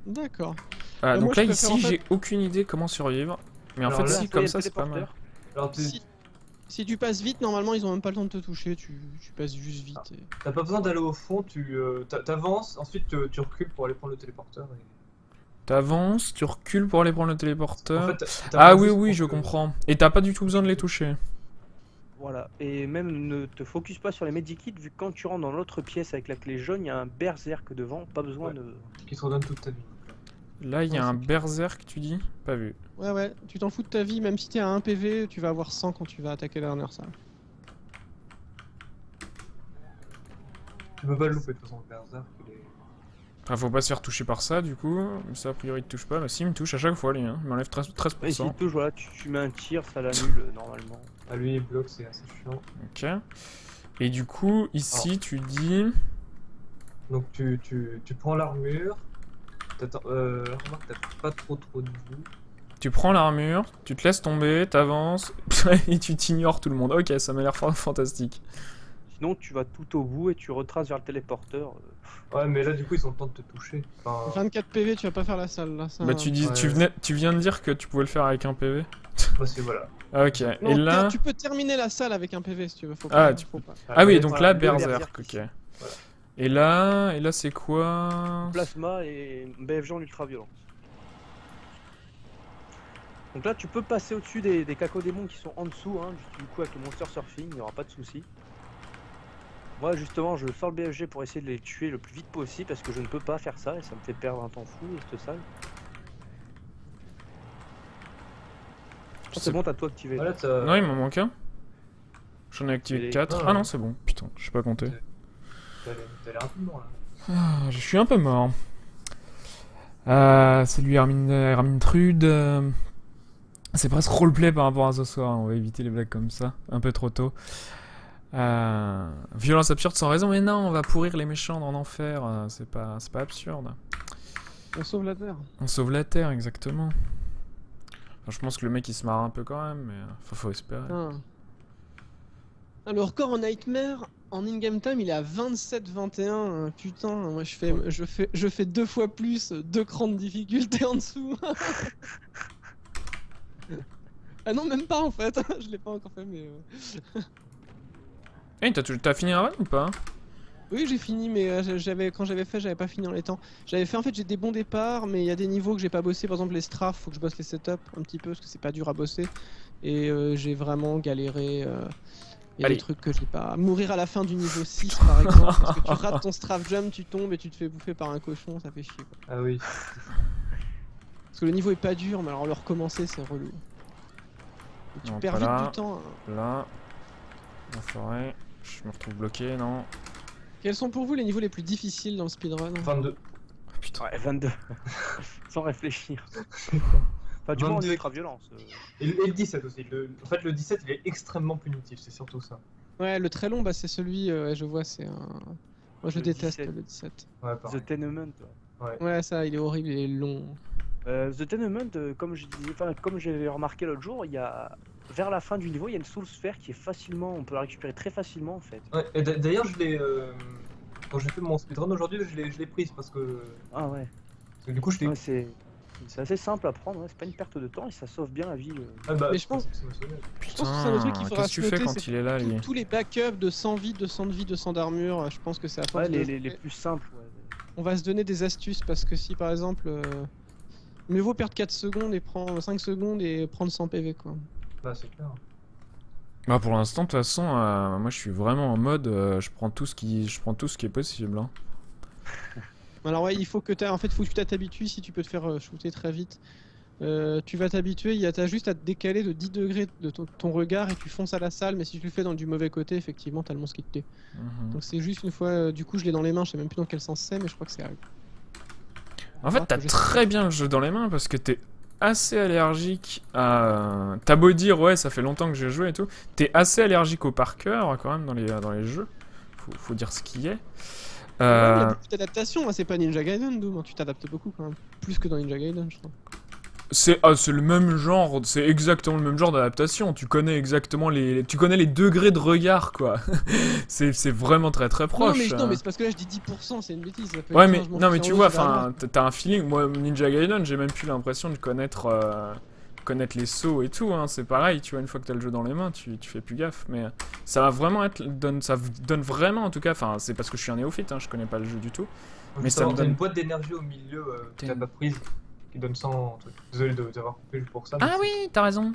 D'accord. Donc moi, là, je préfère, ici, en fait- j'ai aucune idée comment survivre. Mais en Alors fait, là, si, Là, comme il y a ça, le c'est pas mal. téléporteur. Alors, Si tu passes vite, normalement ils ont même pas le temps de te toucher, tu passes juste vite. Et... t'as pas besoin d'aller au fond, t'avances, ensuite tu recules pour aller prendre le téléporteur. T'avances, tu recules pour aller prendre le téléporteur. En fait, Ah t'avances oui, juste oui, pour je que- comprends. Et t'as pas du tout besoin de les toucher. Voilà. Et même ne te focus pas sur les medikits, vu que quand tu rentres dans l'autre pièce avec la clé jaune, il y a un berserk devant. Pas besoin Ouais. de. Qui te redonne toute ta vie. Là, il y a Ouais, un c'est berserk, tu dis? Pas vu. Ouais, tu t'en fous de ta vie, même si t'es à 1 PV, tu vas avoir 100 quand tu vas attaquer la dernière salle. Tu peux pas le louper de toute façon, le berserk. Enfin, faut pas se faire toucher par ça, du coup. Ça, a priori, il te touche pas. Bah, si, il me touche à chaque fois, lui. Hein. Il m'enlève 13%. Et s'il touche, voilà, tu mets un tir, ça l'annule normalement. Ah, lui, il bloque, c'est assez chiant. Ok. Et du coup, ici, tu dis. Donc, tu prends l'armure. Remarque, t'as pas trop de vie. Tu prends l'armure, tu te laisses tomber, t'avances, et tu t'ignores tout le monde. Ok, ça m'a l'air fantastique. Sinon, tu vas tout au bout et tu retraces vers le téléporteur. Ouais, mais là, du coup, ils ont le temps de te toucher. Enfin... 24 PV, tu vas pas faire la salle là. Ça, Bah, tu viens de dire que tu pouvais le faire avec un PV. Bah, c'est voilà. Ah, ok, Non, et là. tu peux terminer la salle avec un PV si tu veux. Faut Ah, pas, tu- faut pas. Ah oui, donc là, le Berserk, ok. Voilà. Et là, c'est quoi? Plasma et BFG en ultra violence. Donc là, tu peux passer au-dessus des cacodémons qui sont en dessous. Hein. Du coup, avec le monster surfing, il n'y aura pas de souci. Moi, justement, je sors le BFG pour essayer de les tuer le plus vite possible parce que je ne peux pas faire ça et ça me fait perdre un temps fou, cette salle. Oh, c'est bon, t'as tout activé. Voilà, t'as... Non, il m'en manque un. J'en ai activé Et- 4. Ah non, c'est bon. Putain, je sais pas compter. T'as l'air un peu mort, là. Ah, je suis un peu mort. C'est lui, Hermine Trude. C'est presque roleplay par rapport à ce soir. On va éviter les blagues comme ça. Un peu trop tôt. Violence absurde sans raison. Mais non, on va pourrir les méchants dans l'enfer. C'est pas absurde. On sauve la terre. On sauve la terre, exactement. Enfin, je pense que le mec il se marre un peu quand même, mais faut espérer. Ah, le record en Nightmare, en in-game time, il est à 27-21. Putain, moi je fais 2 fois plus, 2 crans de difficulté en dessous. Ah non, même pas en fait. Je l'ai pas encore fait, mais. Hey, t'as fini un run ou pas? Oui, j'ai fini, mais quand j'avais fait, j'avais pas fini en les temps. J'avais fait, en fait, j'ai des bons départs, mais il y a des niveaux que j'ai pas bossé. Par exemple, les strafes, faut que je bosse les setups un petit peu, parce que c'est pas dur à bosser. Et j'ai vraiment galéré. Il y a Allez. des trucs que j'ai pas. Mourir à la fin du niveau 6, par exemple, parce que tu rates ton strafe jump, tu tombes et tu te fais bouffer par un cochon, ça fait chier quoi. Ah oui. Parce que le niveau est pas dur, mais alors le recommencer, c'est relou. Et tu Non, perds pas vite là. du temps. Hein. Là, la forêt. Je me retrouve bloqué, non? Quels sont pour vous les niveaux les plus difficiles dans le speedrun? 22. Oh, putain. Ouais, 22. Sans réfléchir. Enfin, du moins en 22. ultra violence. Et le 17 aussi. En fait, le 17, il est extrêmement punitif, c'est surtout ça. Ouais, le très long, bah c'est celui, je vois, c'est un. Moi je Le déteste 17. le 17. Ouais, pareil. The Tenement. Ouais, ça, il est horrible, il est long. The Tenement, comme je disais, comme j'avais remarqué l'autre jour, il y a vers la fin du niveau, il y a une soul sphere qui est facilement, on peut la récupérer très facilement en fait. Ouais, et d'ailleurs, je l'ai. Quand j'ai fait mon speedrun aujourd'hui, je l'ai prise parce que Ah ouais. du coup, je l'ai. Ouais, c'est assez simple à prendre, ouais, c'est pas une perte de temps et ça sauve bien la vie. Ah bah, Mais je pense- c'est émotionnel. Je pense que c'est un truc qu'il faudra Qu'est-ce que tu se fais noter, quand c'est il est là, lui? tous les backups de 100 vies, 200 de vie, 200 d'armure, je pense que c'est à force Ouais, de- les plus simples. Ouais. On va se donner des astuces parce que si par exemple, mieux vaut perdre 4 secondes et prendre 5 secondes et prendre 100 PV quoi. Bah, c'est clair. Bah pour l'instant, de toute façon, moi je suis vraiment en mode, je prends tout ce qui est possible. Hein. Alors ouais, il faut que en fait, faut que tu t'habitues si tu peux te faire shooter très vite. Tu vas t'habituer, t'as juste à te décaler de 10 degrés de ton regard et tu fonces à la salle, mais si tu le fais du mauvais côté, effectivement, t'as le monstre qui te tait. Mhm. Donc c'est juste une fois, du coup je l'ai dans les mains, je sais même plus dans quel sens c'est, mais je crois que c'est... En fait, t'as très bien le jeu dans les mains parce que t'es assez allergique à... T'as beau dire, ouais, ça fait longtemps que j'ai joué et tout, t'es assez allergique au par cœur quand même dans les jeux. Faut dire ce qui est. Il y a beaucoup d'adaptations, hein, c'est pas Ninja Gaiden Doom, hein, tu t'adaptes beaucoup quand même. Plus que dans Ninja Gaiden, je trouve. C'est le même genre, c'est exactement le même genre d'adaptation. Tu connais exactement tu connais les degrés de regard, quoi. c'est vraiment très très proche. Non, mais c'est parce que là je dis 10%, c'est une bêtise. Ça peut Ouais, être mais changement non, mais de tu cerveau, vois, c'est vraiment- enfin, t'as un feeling. Moi, Ninja Gaiden, j'ai même plus l'impression de connaître les sauts et tout. Hein. C'est pareil, tu vois, une fois que t'as le jeu dans les mains, tu fais plus gaffe. Mais ça va vraiment ça donne vraiment, en tout cas. Enfin, c'est parce que je suis un néophyte, hein, je connais pas le jeu du tout. Mais ça me T'as donne- une boîte d'énergie au milieu que t'as pas prise qui donne 100 trucs. Désolé d'avoir coupé pour ça. Ah oui, t'as raison.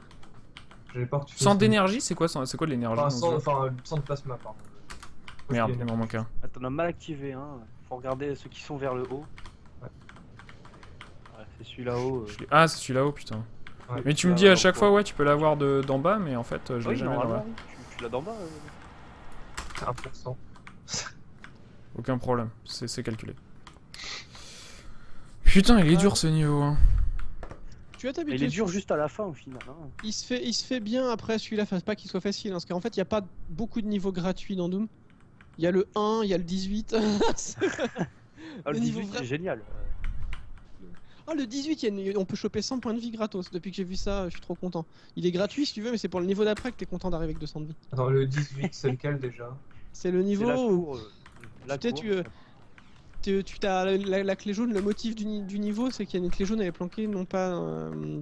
J'avais peur que tu 100 d'énergie, c'est quoi de l'énergie Enfin, dans ce jeu 100 de plasma, pardon. Merde, il m'en manque un. Ah, t'en as mal activé, hein. Faut regarder ceux qui sont vers le haut. Ouais. Ouais, c'est celui là-haut. Ah, c'est celui là-haut, putain. Ouais. Mais tu me dis à chaque fois, ouais, tu peux l'avoir d'en bas, mais en fait, je l'ai Oui, jamais normalement, là-bas. oui. Tu l'as d'en bas. 1%. aucun problème, c'est calculé. Putain, il est dur ce niveau. Hein. Tu as Mais t'habituer. il est dur juste à la fin au final. Hein. Il se fait bien après celui-là, enfin pas qu'il soit facile, hein, parce qu'en fait il n'y a pas beaucoup de niveaux gratuits dans Doom. Il y a le 1, il y a le 18. Ah, le niveau 18 vrai- c'est génial. Ah le 18, on peut choper 100 points de vie gratos. Depuis que j'ai vu ça, je suis trop content. Il est gratuit si tu veux, mais c'est pour le niveau d'après que t'es content d'arriver avec 200 de vie. Attends, le 18, c'est lequel déjà? C'est le C'est niveau la où cour. La tu sais, cour. tu t'as la clé jaune, le motif du niveau, c'est qu'il y a une clé jaune, elle est planquée non pas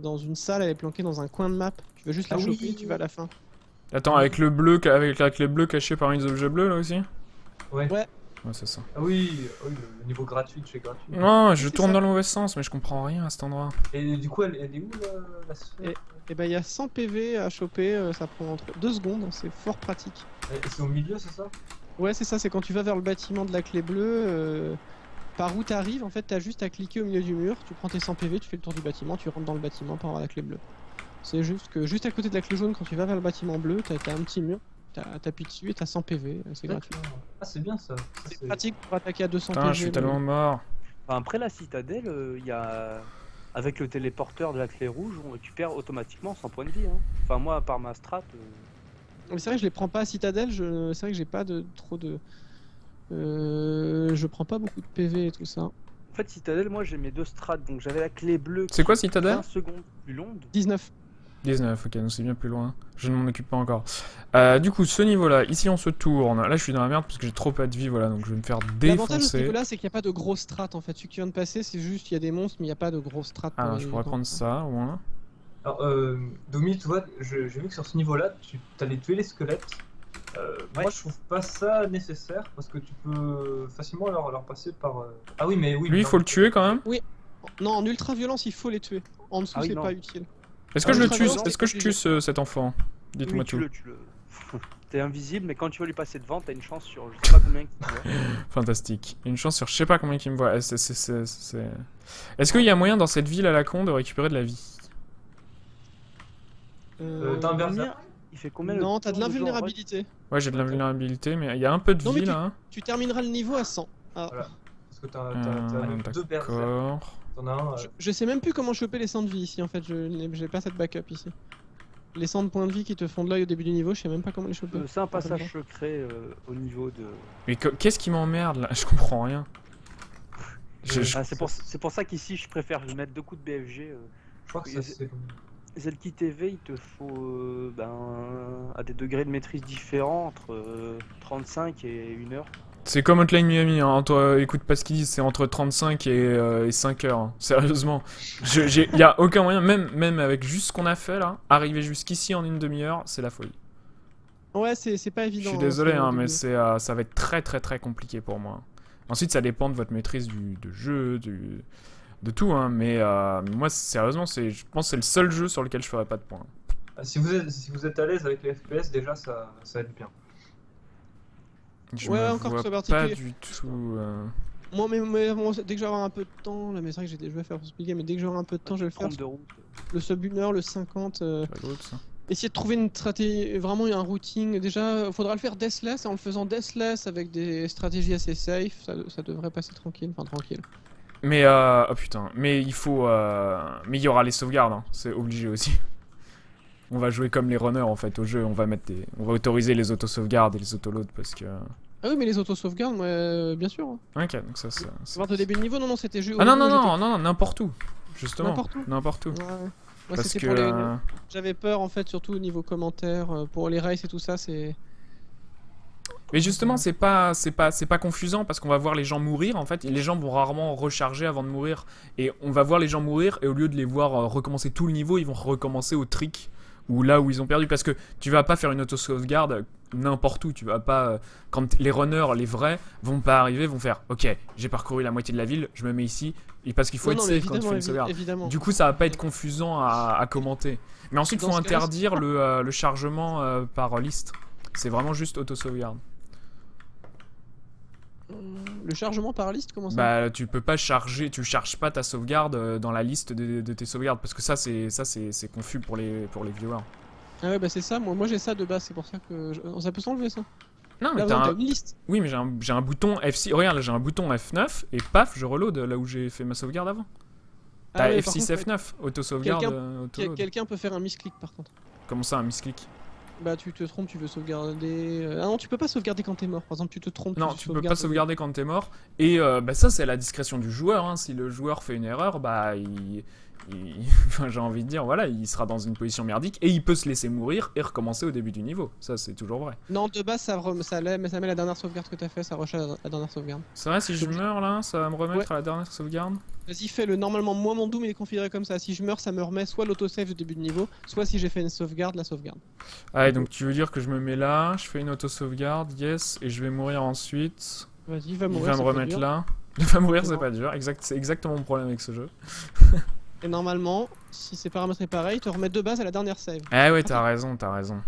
dans une salle, elle est planquée dans un coin de map. Tu vas juste la Ah choper, oui. tu vas à la fin. Attends, avec le bleu, avec la clé bleue cachée parmi les objets bleus là aussi? Ouais. Ouais. Ouais, c'est ça. Ah oui, le niveau gratuit de chez gratuit. Non, je C'est tourne ça. dans le mauvais sens, mais je comprends rien à cet endroit. Et du coup, elle est où la sphère? Et ben il y a 100 PV à choper, ça prend entre 2 secondes, c'est fort pratique. Et c'est au milieu, c'est ça? Ouais, c'est ça, c'est quand tu vas vers le bâtiment de la clé bleue, par où t'arrives, en fait, t'as juste à cliquer au milieu du mur, tu prends tes 100 PV, tu fais le tour du bâtiment, tu rentres dans le bâtiment pour avoir la clé bleue. C'est juste que juste à côté de la clé jaune, quand tu vas vers le bâtiment bleu, t'as un petit mur, t'appuies dessus et t'as 100 PV, c'est gratuit. D'accord. Ah, c'est bien ça. Ça, C'est pratique pour attaquer à 200 Putain, PV. je suis mais- tellement mort. Enfin, après la citadelle, il y a. Avec le téléporteur de la clé rouge, on récupère automatiquement 100 points de vie. Hein. Enfin, moi, par ma strat. Mais c'est vrai que je les prends pas à Citadel, c'est vrai que j'ai pas trop de. Je prends pas beaucoup de PV et tout ça. En fait, citadelle, moi j'ai mes deux strats. Donc j'avais la clé bleue. C'est quoi qui est Citadel 20 secondes plus longue. 19. 19, ok, donc c'est bien plus loin. Je ne m'en occupe pas encore. Du coup, ce niveau-là, ici on se tourne. Là, je suis dans la merde parce que j'ai trop pas de vie, voilà, donc je vais me faire L'avantage de ce défoncer. niveau-là, c'est qu'il n'y a pas de grosses strats en fait. Celui qui vient de passer, c'est juste il y a des monstres, mais il n'y a pas de grosses strats. Ah, je pourrais prendre ça au moins. Alors, Domi, tu vois, j'ai vu que sur ce niveau-là, tu allais tuer les squelettes. Moi, je trouve pas ça nécessaire parce que tu peux facilement leur passer par. Ah oui, mais oui. Lui, il non, faut le tuer quand même. Non, en ultra violence, il faut les tuer. En dessous, Ah oui, c'est non. pas utile. Est-ce que Ah, je le ultra tue violence, Est-ce que je c'est tue obligé. cet enfant? Dites-moi Oui, tout. tu le. T'es invisible, mais quand tu vas lui passer devant, t'as une chance sur je sais pas combien qu'il voit. Fantastique. Une chance sur je sais pas combien qui me voit. Est-ce qu'il y a moyen dans cette ville à la con de récupérer de la vie? t'as un berserk. Combien- Il fait combien le Non, t'as de temps genre, l'invulnérabilité. Ouais, j'ai de l'invulnérabilité, mais il y a un peu de Non, mais vie là. Hein. Tu termineras le niveau à 100. Ah. Voilà. Parce que t'as même deux berserk. D'accord. T'en as un. Je sais même plus comment choper les 100 de vie ici en fait, j'ai pas cette backup ici. Les 100 de points de vie qui te font de l'œil au début du niveau, je sais même pas comment les choper. C'est un passage secret au niveau de. Mais qu'est-ce qui m'emmerde là? Je comprends rien. Je- Ah, c'est pour ça qu'ici je préfère mettre 2 coups de BFG. Je crois que ça c'est. Zelki TV, il te faut à des degrés de maîtrise différents entre 35 et 1 heure. C'est comme Hotline Miami, hein. Toi, écoute pas ce qu'ils disent, c'est entre 35 et 5 heures. Hein. Sérieusement. Y a aucun moyen, même avec juste ce qu'on a fait là, arriver jusqu'ici en une demi-heure, c'est la folie. Ouais, c'est pas Je évident. suis désolé, c'est au hein, mais début. ça va être très compliqué pour moi. Ensuite, ça dépend de votre maîtrise de jeu, de tout, hein, mais moi, sérieusement, je pense que c'est le seul jeu sur lequel je ferai pas de points. Si vous êtes à l'aise avec les FPS, déjà ça aide bien. Je Ouais, me encore vois que ce pas particulier. du tout. Moi, dès que j'aurai un peu de temps, là, mais c'est vrai que j'ai des jeux à faire pour expliquer, mais dès que j'aurai un peu de temps, je vais le faire. 30 de route. Le sub 1 heure, le 50. Pas d'autre, ça. Essayer de trouver une stratégie, vraiment un routing. Déjà, faudra le faire deathless, et en le faisant deathless avec des stratégies assez safe, ça devrait passer tranquille, enfin tranquille. Mais oh putain, mais il faut mais il y aura les sauvegardes, hein. C'est obligé aussi. On va jouer comme les runners en fait au jeu, on va autoriser les auto-sauvegardes et les auto-loads parce que Ah oui, mais les auto-sauvegardes, moi, bien sûr. Hein. OK, donc ça c'est Voir de début de niveau, non, c'était jeu. Ah non, n'importe où. Justement, N'importe où. n'importe où. Ouais. Moi, Parce c'était que pour les. J'avais peur en fait, surtout au niveau commentaires, pour les races et tout ça, c'est. mais justement, c'est pas confusant parce qu'on va voir les gens mourir en fait, et les gens vont rarement recharger avant de mourir et on va voir les gens mourir et au lieu de les voir recommencer tout le niveau, ils vont recommencer au trick ou là où ils ont perdu parce que tu vas pas faire une auto sauvegarde n'importe où, tu vas pas quand les runners, les vrais vont pas arriver, vont faire OK, j'ai parcouru la moitié de la ville, je me mets ici et parce qu'il faut Non, être non, mais safe quand tu fais une sauvegarde. évidemment. Du coup, ça va pas être confusant à commenter. Mais ensuite, il Dans faut ce cas-là, interdire le chargement par liste. C'est vraiment juste auto-sauvegarde. Le chargement par liste, comment ça? Bah, tu peux pas charger, tu charges pas ta sauvegarde dans la liste de tes sauvegardes parce que ça, c'est confus pour les viewers. Ah ouais, bah c'est ça, moi j'ai ça de base, c'est pour ça que. Ça peut s'enlever ça. Non, mais Là, t'as t'as un... une liste. Oui, mais j'ai un bouton F6. Regarde, là, j'ai un bouton F9 et paf, je reload là où j'ai fait ma sauvegarde avant. T'as ouais, par F6, contre, F9, auto-sauvegarde, auto-load. quelqu'un peut faire un misclick par contre. Comment ça, un misclick? Bah tu te trompes, tu veux sauvegarder. Ah non, tu peux pas sauvegarder quand t'es mort. Par exemple, tu te trompes. Non, tu peux pas sauvegarder quand t'es mort. Et bah ça, c'est à la discrétion du joueur. Hein. Si le joueur fait une erreur, bah enfin, j'ai envie de dire, voilà, il sera dans une position merdique et il peut se laisser mourir et recommencer au début du niveau. Ça, c'est toujours vrai. Non, de base, ça met la dernière sauvegarde que t'as fait, ça rush la dernière sauvegarde. C'est vrai, si je meurs là, ça va me remettre à la dernière sauvegarde? Vas-y, fais-le. Normalement, moi, mon Doom il est configuré comme ça. Si je meurs, ça me remet soit l'autosave du début de niveau, soit si j'ai fait une sauvegarde, la sauvegarde. Ah, et donc tu veux dire que je me mets là, je fais une auto-sauvegarde, yes, et je vais mourir ensuite. Vas-y, va Il mourir. va me c'est pas remettre dur. là. Il va mourir, c'est Non. pas dur. C'est exactement mon problème avec ce jeu. Et normalement, si c'est paramétré pareil, te remet de base à la dernière save. Ah ouais, t'as raison, t'as raison.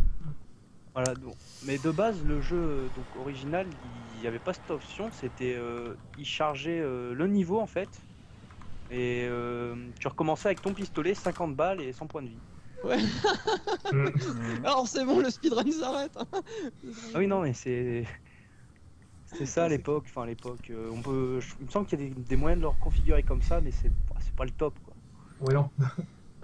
Voilà, donc. Mais de base, le jeu donc original, il n'y avait pas cette option. C'était, il chargeait le niveau en fait, et tu recommençais avec ton pistolet, 50 balles et 100 points de vie. Mm. Alors c'est bon, le speedrun s'arrête. Ah oui, non, mais c'est ça à l'époque. Enfin, à l'époque, on peut. Il me semble qu'il y a des moyens de le reconfigurer comme ça, mais c'est pas le top quoi. Oui, non.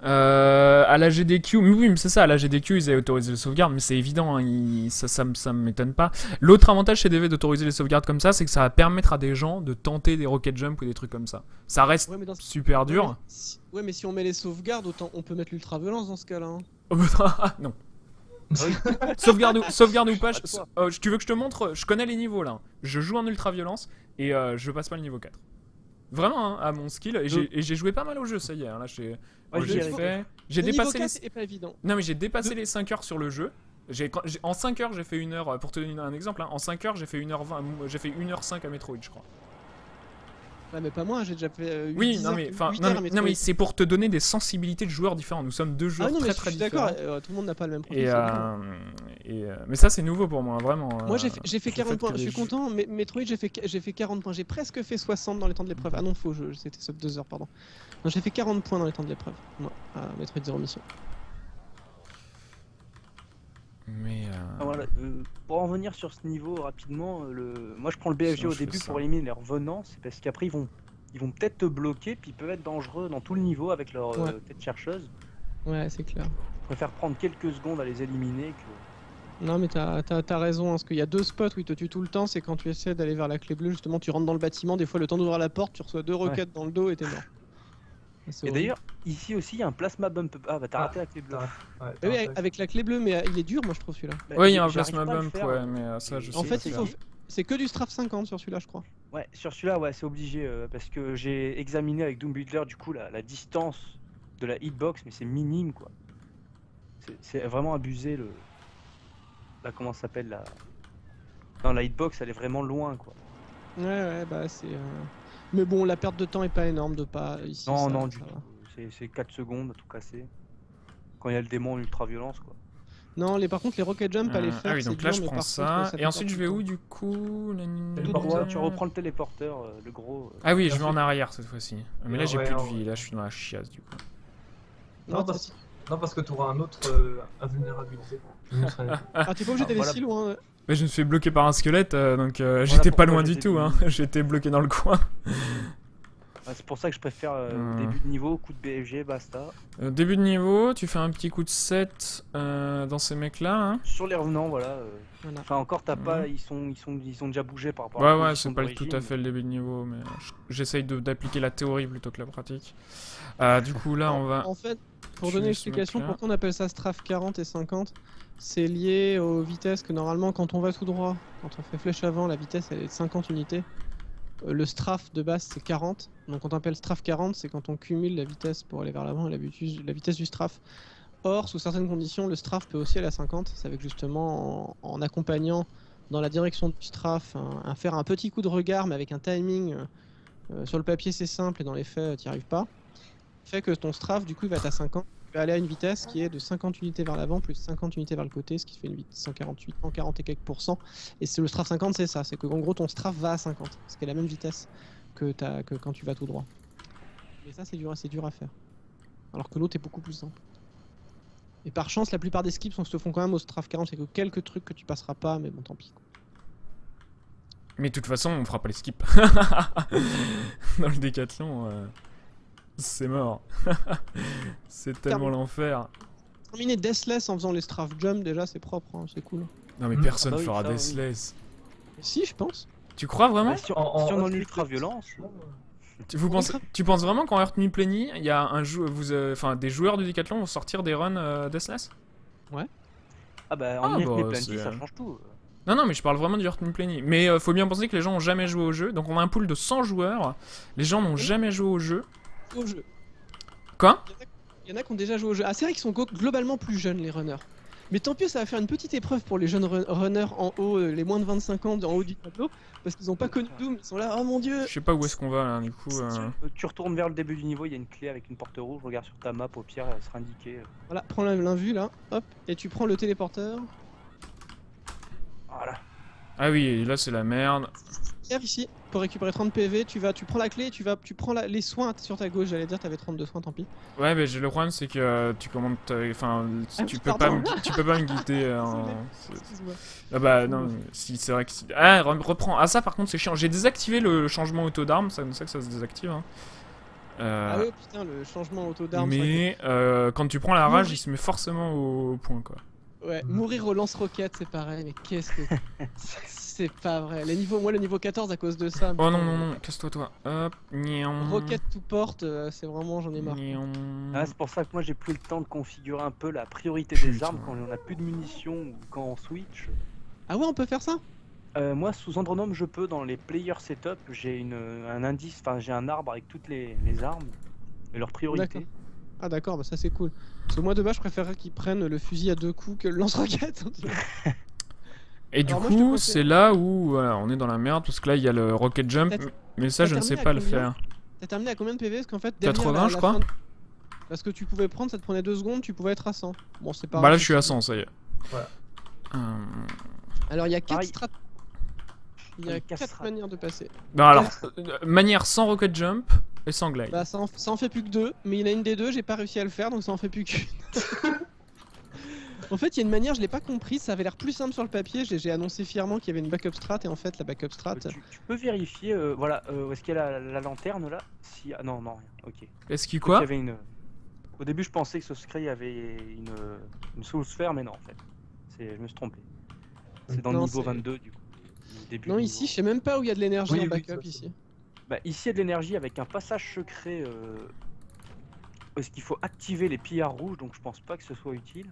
À la GDQ, oui, mais c'est ça, à la GDQ, ils avaient autorisé les sauvegardes, mais c'est évident, hein, ça m'étonne pas. L'autre avantage chez DV d'autoriser les sauvegardes comme ça, c'est que ça va permettre à des gens de tenter des rocket jump ou des trucs comme ça. Ça reste Ouais, mais super dur. Ouais, mais si on met les sauvegardes, autant on peut mettre l'ultra-violence dans ce cas-là. Hein. Ah, non. Sauvegarde ou pas, Pas de toi. tu veux que je te montre? Je connais les niveaux là. Je joue en ultra-violence et je passe pas le niveau 4. Vraiment, hein, à mon skill. Et j'ai joué pas mal au jeu, ça y est. Hein, là, j'ai Ouais, j'ai j'y arrive. fait. J'ai Le niveau dépassé 4 les. est pas évident. Non, mais j'ai dépassé les 5 heures sur le jeu. En 5 heures, j'ai fait 1 heure. Pour te donner un exemple, hein, en 5 heures, j'ai fait 1h20. J'ai fait 1h05 à Metroid, je crois. Ouais, mais pas moi, j'ai déjà fait 8, Oui, 10 non, heures, mais, 8 enfin, heures à non, mais Metroid. c'est pour te donner des sensibilités de joueurs différents. Nous sommes deux joueurs Ah non, mais très je très suis différents. d'accord, tout le monde n'a pas le même profil. Et, c'est bon. mais ça, c'est nouveau pour moi, vraiment. Moi j'ai fait le 40 fait points, que je les suis content, mais Metroid j'ai fait 40 points, j'ai presque fait 60 dans les temps de l'épreuve. Ah non faux, c'était sub 2 heures pardon. Non j'ai fait 40 points dans les temps de l'épreuve, moi, à Metroid Zero Mission. Mais. Ah, voilà, pour en revenir sur ce niveau rapidement, moi je prends le BFG Sinon, au je fais début ça. pour éliminer les revenants, c'est parce qu'après ils vont peut-être te bloquer, puis ils peuvent être dangereux dans tout le niveau avec leur Ouais. tête chercheuse. Ouais c'est clair. Je préfère prendre quelques secondes à les éliminer que. Non mais t'as raison, hein, parce qu'il y a deux spots où ils te tuent tout le temps, c'est quand tu essaies d'aller vers la clé bleue, justement tu rentres dans le bâtiment, des fois le temps d'ouvrir la porte, tu reçois 2 roquettes dans le dos et t'es mort. C'est Et horrible. d'ailleurs, ici aussi il y a un plasma bump. Ah bah t'as Ah, raté la clé bleue. Ouais, Ah oui, avec la clé bleue, mais il est dur moi je trouve celui-là. Bah, Ouais, il y a un j'arrive plasma pas à le bump, faire. ouais, mais ça, je En sais fait pas il faire. faut... C'est que du strafe 50 sur celui-là je crois. Ouais, sur celui-là, ouais, c'est obligé parce que j'ai examiné avec Doom Builder du coup la distance de la hitbox, mais c'est minime quoi. C'est vraiment abusé le. Là, comment ça s'appelle la. Non, la hitbox elle est vraiment loin quoi. Ouais bah c'est... Mais bon la perte de temps est pas énorme de pas ici. Non, ça- non, ça du va. tout. C'est 4 secondes à tout casser. Quand il y a le démon en ultra violence quoi. Non, par contre, les rocket jump à les faire, Ah oui, c'est donc là, dur, je mais prends par ça. contre, Et fait ensuite, perdre je vais du où temps. du coup Téléporteur. Tu reprends le téléporteur, le gros. Ah oui, je vais Ensuite- en arrière cette fois-ci. Mais là, j'ai Ouais, plus de ouais. vie. Là, je suis dans la chiasse du coup. Non, parce que tu auras un autre invulnérabilité. Ah, t'es pas obligé Ah, d'aller voilà. si loin. Mais je me suis bloqué par un squelette, donc j'étais pas pourquoi loin du j'étais tout. Hein. fini. J'étais bloqué dans le coin. C'est pour ça que je préfère début de niveau, coup de BFG, basta. Début de niveau, tu fais un petit coup de 7 dans ces mecs-là. Hein. Sur les revenants, voilà. Voilà. Enfin, encore, t'as pas. Mhm. Ils ont déjà bougé par rapport à la Ouais, position c'est pas d'origine. tout à fait le début de niveau, mais j'essaye d'appliquer la théorie plutôt que la pratique. Du coup, là, on va. En fait, pour tuer donner ce l'explication, mec-là. pourquoi on appelle ça strafe 40 et 50, c'est lié aux vitesses que normalement, quand on va tout droit, quand on fait flèche avant, la vitesse elle est de 50 unités. Le strafe de base c'est 40. Donc quand on appelle strafe 40, c'est quand on cumule la vitesse pour aller vers l'avant et la vitesse du strafe. Or, sous certaines conditions, le strafe peut aussi aller à 50. C'est avec justement en accompagnant dans la direction du strafe, faire un petit coup de regard, mais avec un timing. Sur le papier c'est simple et dans les faits t'y arrives pas. Fait que ton strafe du coup il va être à 50. Tu vas aller à une vitesse qui est de 50 unités vers l'avant plus 50 unités vers le côté, ce qui fait une vitesse 148, 140 et quelques %. Et c'est le strafe 50 c'est ça, c'est que en gros ton strafe va à 50, ce qui est la même vitesse que quand tu vas tout droit. Mais ça c'est dur à faire. Alors que l'autre est beaucoup plus simple. Et par chance la plupart des skips se font quand même au strafe 40, c'est que quelques trucs que tu passeras pas, mais bon tant pis. Mais de toute façon, on fera pas les skips. Dans le décathlon, c'est mort. C'est tellement l'enfer. Terminer Deathless en faisant les strafe jump, déjà, c'est propre, hein, c'est cool. Non mais personne Ah bah oui, fera ça, oui. Deathless. Si, je pense. Tu crois vraiment? Bah, si on est en ultra-violence... Tu penses vraiment qu'en Earth Me Plenty, il y a des joueurs du décathlon vont sortir des runs Deathless? Ah bah, en bah, Plenty, c'est- ça change tout. Non, mais je parle vraiment du Earth Me Plenty. Mais faut bien penser que les gens ont jamais joué au jeu. Donc on a un pool de 100 joueurs. Les gens n'ont jamais joué au jeu. Au jeu. Quoi? Il y en a qui ont déjà joué au jeu. Ah, c'est vrai qu'ils sont globalement plus jeunes, les runners. Mais tant pis, ça va faire une petite épreuve pour les jeunes runners en haut, les moins de 25 ans en haut du tableau. Parce qu'ils ont pas connu Doom, ils sont là, oh mon dieu! Je sais pas où est-ce qu'on va là, du coup. Tu retournes vers le début du niveau, il y a une clé avec une porte rouge, regarde sur ta map, au pire, elle sera indiquée. Voilà, prends l'invue là, hop, et tu prends le téléporteur. Voilà. Ah oui, et là c'est la merde. Hier ici, pour récupérer 30 PV, tu prends la clé, tu prends les soins sur ta gauche, j'allais dire t'avais 32 soins, tant pis. Ouais, mais le problème c'est que tu commandes. Enfin, Ah, tu pardon. peux pas me guider. Excuse-moi. Ah bah non, si c'est vrai que si. Ah, reprends. Ah, ça par contre c'est chiant. J'ai désactivé le changement auto d'arme, c'est comme ça que ça se désactive. Hein. Ah oui, putain, le changement auto d'arme. Mais quand tu prends la rage, il se met forcément au point quoi. Ouais, mourir au lance-roquette, c'est pareil, mais qu'est-ce que. C'est pas vrai. Moi, le niveau 14 à cause de ça. Oh non, casse-toi toi. Hop, niam. Roquette tout porte, c'est vraiment, j'en ai marre. Niam. Ah, c'est pour ça que moi j'ai plus le temps de configurer un peu la priorité Putain. des armes quand on a plus de munitions ou quand on switch. Ah ouais, on peut faire ça? Moi sous Andronome je peux dans les player setup, j'ai un indice, enfin j'ai un arbre avec toutes les armes et leurs priorités. D'accord. Ah d'accord, bah ça c'est cool. Parce que moi de base je préférerais qu'ils prennent le fusil à 2 coups que le lance-roquette. Et du Alors moi, je te coup, conseille- c'est là où voilà, on est dans la merde parce que là il y a le rocket jump, T'as- mais ça je ne sais terminé pas à le combien faire. T'as terminé à combien de PV? Parce qu'en fait, derrière 80 je la crois. fin de- Parce que tu pouvais prendre, ça te prenait 2 secondes, tu pouvais être à 100. Bon, c'est pas Bah là grave, je suis à 100, ça y est. Voilà. Alors il y a 4 Pareil. Il y a Une casse 4 strat. manières de passer. Bah alors, manière sans rocket jump et sans glide. Bah ça en fait plus que 2, mais il y en a une des deux, j'ai pas réussi à le faire, donc ça en fait plus qu'une. En fait, il y a une manière, je l'ai pas comprise, ça avait l'air plus simple sur le papier, j'ai annoncé fièrement qu'il y avait une backup strat, et en fait la backup strat... Tu peux vérifier, voilà, où est-ce qu'il y a la lanterne là si... Ah non, non, rien, ok. Est-ce qu'il Il y quoi? avait une... Au début je pensais que ce secret il y avait une soul sphère, mais non en fait. Je me suis trompé. C'est dans le Non, niveau c'est- 22 du coup. Le début Non, du ici, niveau. je sais même pas où il y a de l'énergie Oui, en oui, backup ça, c'est- ici. Bah, ici il y a de l'énergie avec un passage secret. Est-ce qu'il faut activer les pillards rouges, donc je pense pas que ce soit utile.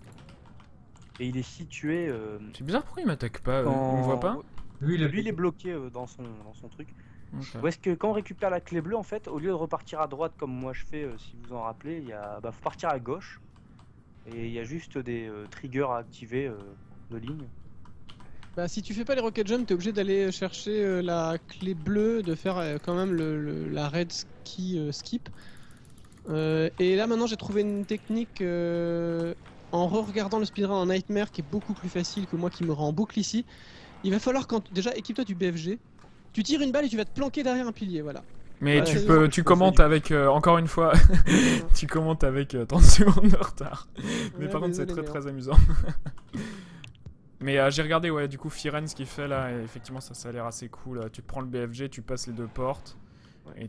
Et il est situé. C'est bizarre, pourquoi il m'attaque pas? quand- On voit pas? Lui, Lui il est bloqué dans son truc. Ok. Ou est-ce que quand on récupère la clé bleue, en fait, au lieu de repartir à droite comme moi je fais, si vous en rappelez, faut partir à gauche. Et il y a juste des triggers à activer de ligne. Bah, si tu fais pas les rocket jump, t'es obligé d'aller chercher la clé bleue, de faire quand même la red ski skip. Et là maintenant j'ai trouvé une technique en re-regardant le speedrun en Nightmare qui est beaucoup plus facile que moi qui me rend en boucle ici. Il va falloir déjà équipe-toi du BFG. Tu tires une balle et tu vas te planquer derrière un pilier, voilà. Mais Ouais, tu c'est peux, ça, tu je commentes conseille. avec, encore une fois, tu commentes avec 30 secondes de retard. Mais Ouais, par contre c'est désolé, très mais très amusant. Mais j'ai regardé ouais du coup Firen ce qu'il fait là et effectivement ça a l'air assez cool. Tu prends le BFG, tu passes les deux portes et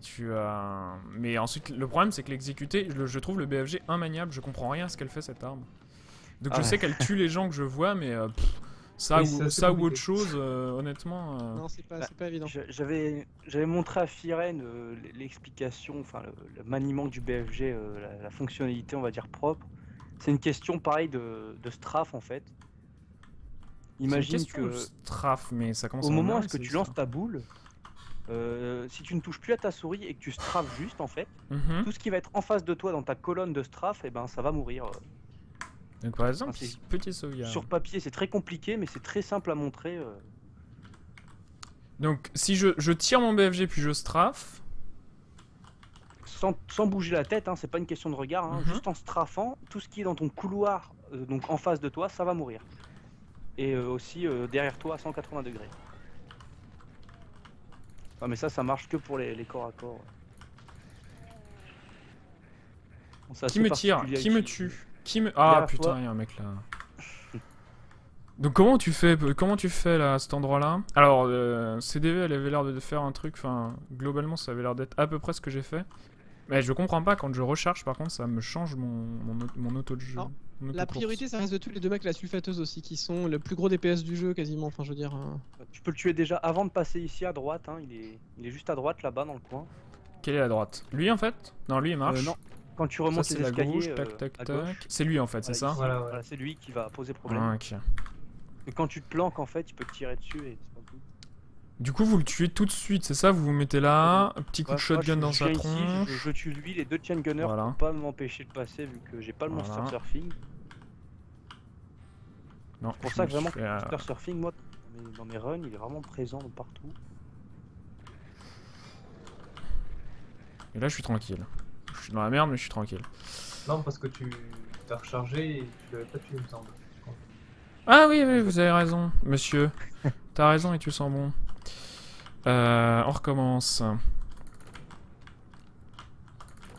mais ensuite le problème c'est que l'exécuter, je trouve le BFG immaniable, je comprends rien à ce qu'elle fait cette arme. Donc Ah je ouais. sais qu'elle tue les gens que je vois mais Oui, c'est assez ça ou compliqué. autre chose honnêtement. Non, c'est pas évident. J'avais montré à Firen l'explication, enfin le maniement du BFG, la fonctionnalité on va dire propre. C'est une question pareille de strafe en fait. Imagine C'est une question que de strafe mais ça commence au à moment où m'énerver, est-ce que c'est tu lances ça. ta boule, si tu ne touches plus à ta souris et que tu strafes juste en fait, Mhm. tout ce qui va être en face de toi dans ta colonne de strafe, et ben ça va mourir. Donc par exemple, Ah, c'est- petit sauvegarde. Sur papier c'est très compliqué mais c'est très simple à montrer. Donc si je tire mon BFG puis je strafe, Sans bouger la tête, hein, c'est pas une question de regard, hein, Mhm. juste en strafant, tout ce qui est dans ton couloir, donc en face de toi, ça va mourir. Et aussi derrière toi à 180 degrés. Ah, mais ça marche que pour les corps à corps. Bon, c'est qui assez me tire? particulier à Qui me utiliser. tue? Qui me... Ah Derrière putain, toi. il y a un mec là. Donc comment tu fais là, à cet endroit-là? Alors, CDV, elle avait l'air de faire un truc, enfin, globalement, ça avait l'air d'être à peu près ce que j'ai fait. Mais je comprends pas, quand je recharge, par contre, ça me change mon auto de jeu. Alors, mon La auto-course. priorité, ça reste de tous les deux mecs, la sulfateuse aussi, qui sont le plus gros DPS du jeu quasiment. Enfin, je veux dire. Tu peux le tuer déjà avant de passer ici à droite, hein. Il est juste à droite là-bas dans le coin. Quelle est la droite? Lui, en fait? Non, lui, il marche. Non, quand tu Ça, remontes c'est les la escaliers gauche, tac, tac, à tac. gauche, C'est lui, en fait, c'est ça? ici, Voilà, ouais. voilà, c'est lui qui va poser problème. Ah, ok. Et quand tu te planques, en fait, il peut te tirer dessus et c'est pas tout. Du coup, vous le tuez tout de suite, c'est ça? Vous vous mettez là, un petit coup de Ouais, shotgun dans je sa viens ici, tronche. je tue lui, les deux chain gunners Voilà. pour pas m'empêcher de passer vu que j'ai pas le Voilà. monster surfing. Non, C'est pour je ça me que vraiment, suis le fait, monster surfing, moi, dans mes runs, il est vraiment présent de partout. Et là, je suis tranquille. Je suis dans la merde, mais je suis tranquille. Non, parce que tu t'as rechargé et tu l'avais pas tué, il me semble. Ah oui, oui, vous avez raison, monsieur. T'as raison et tu sens bon. On recommence.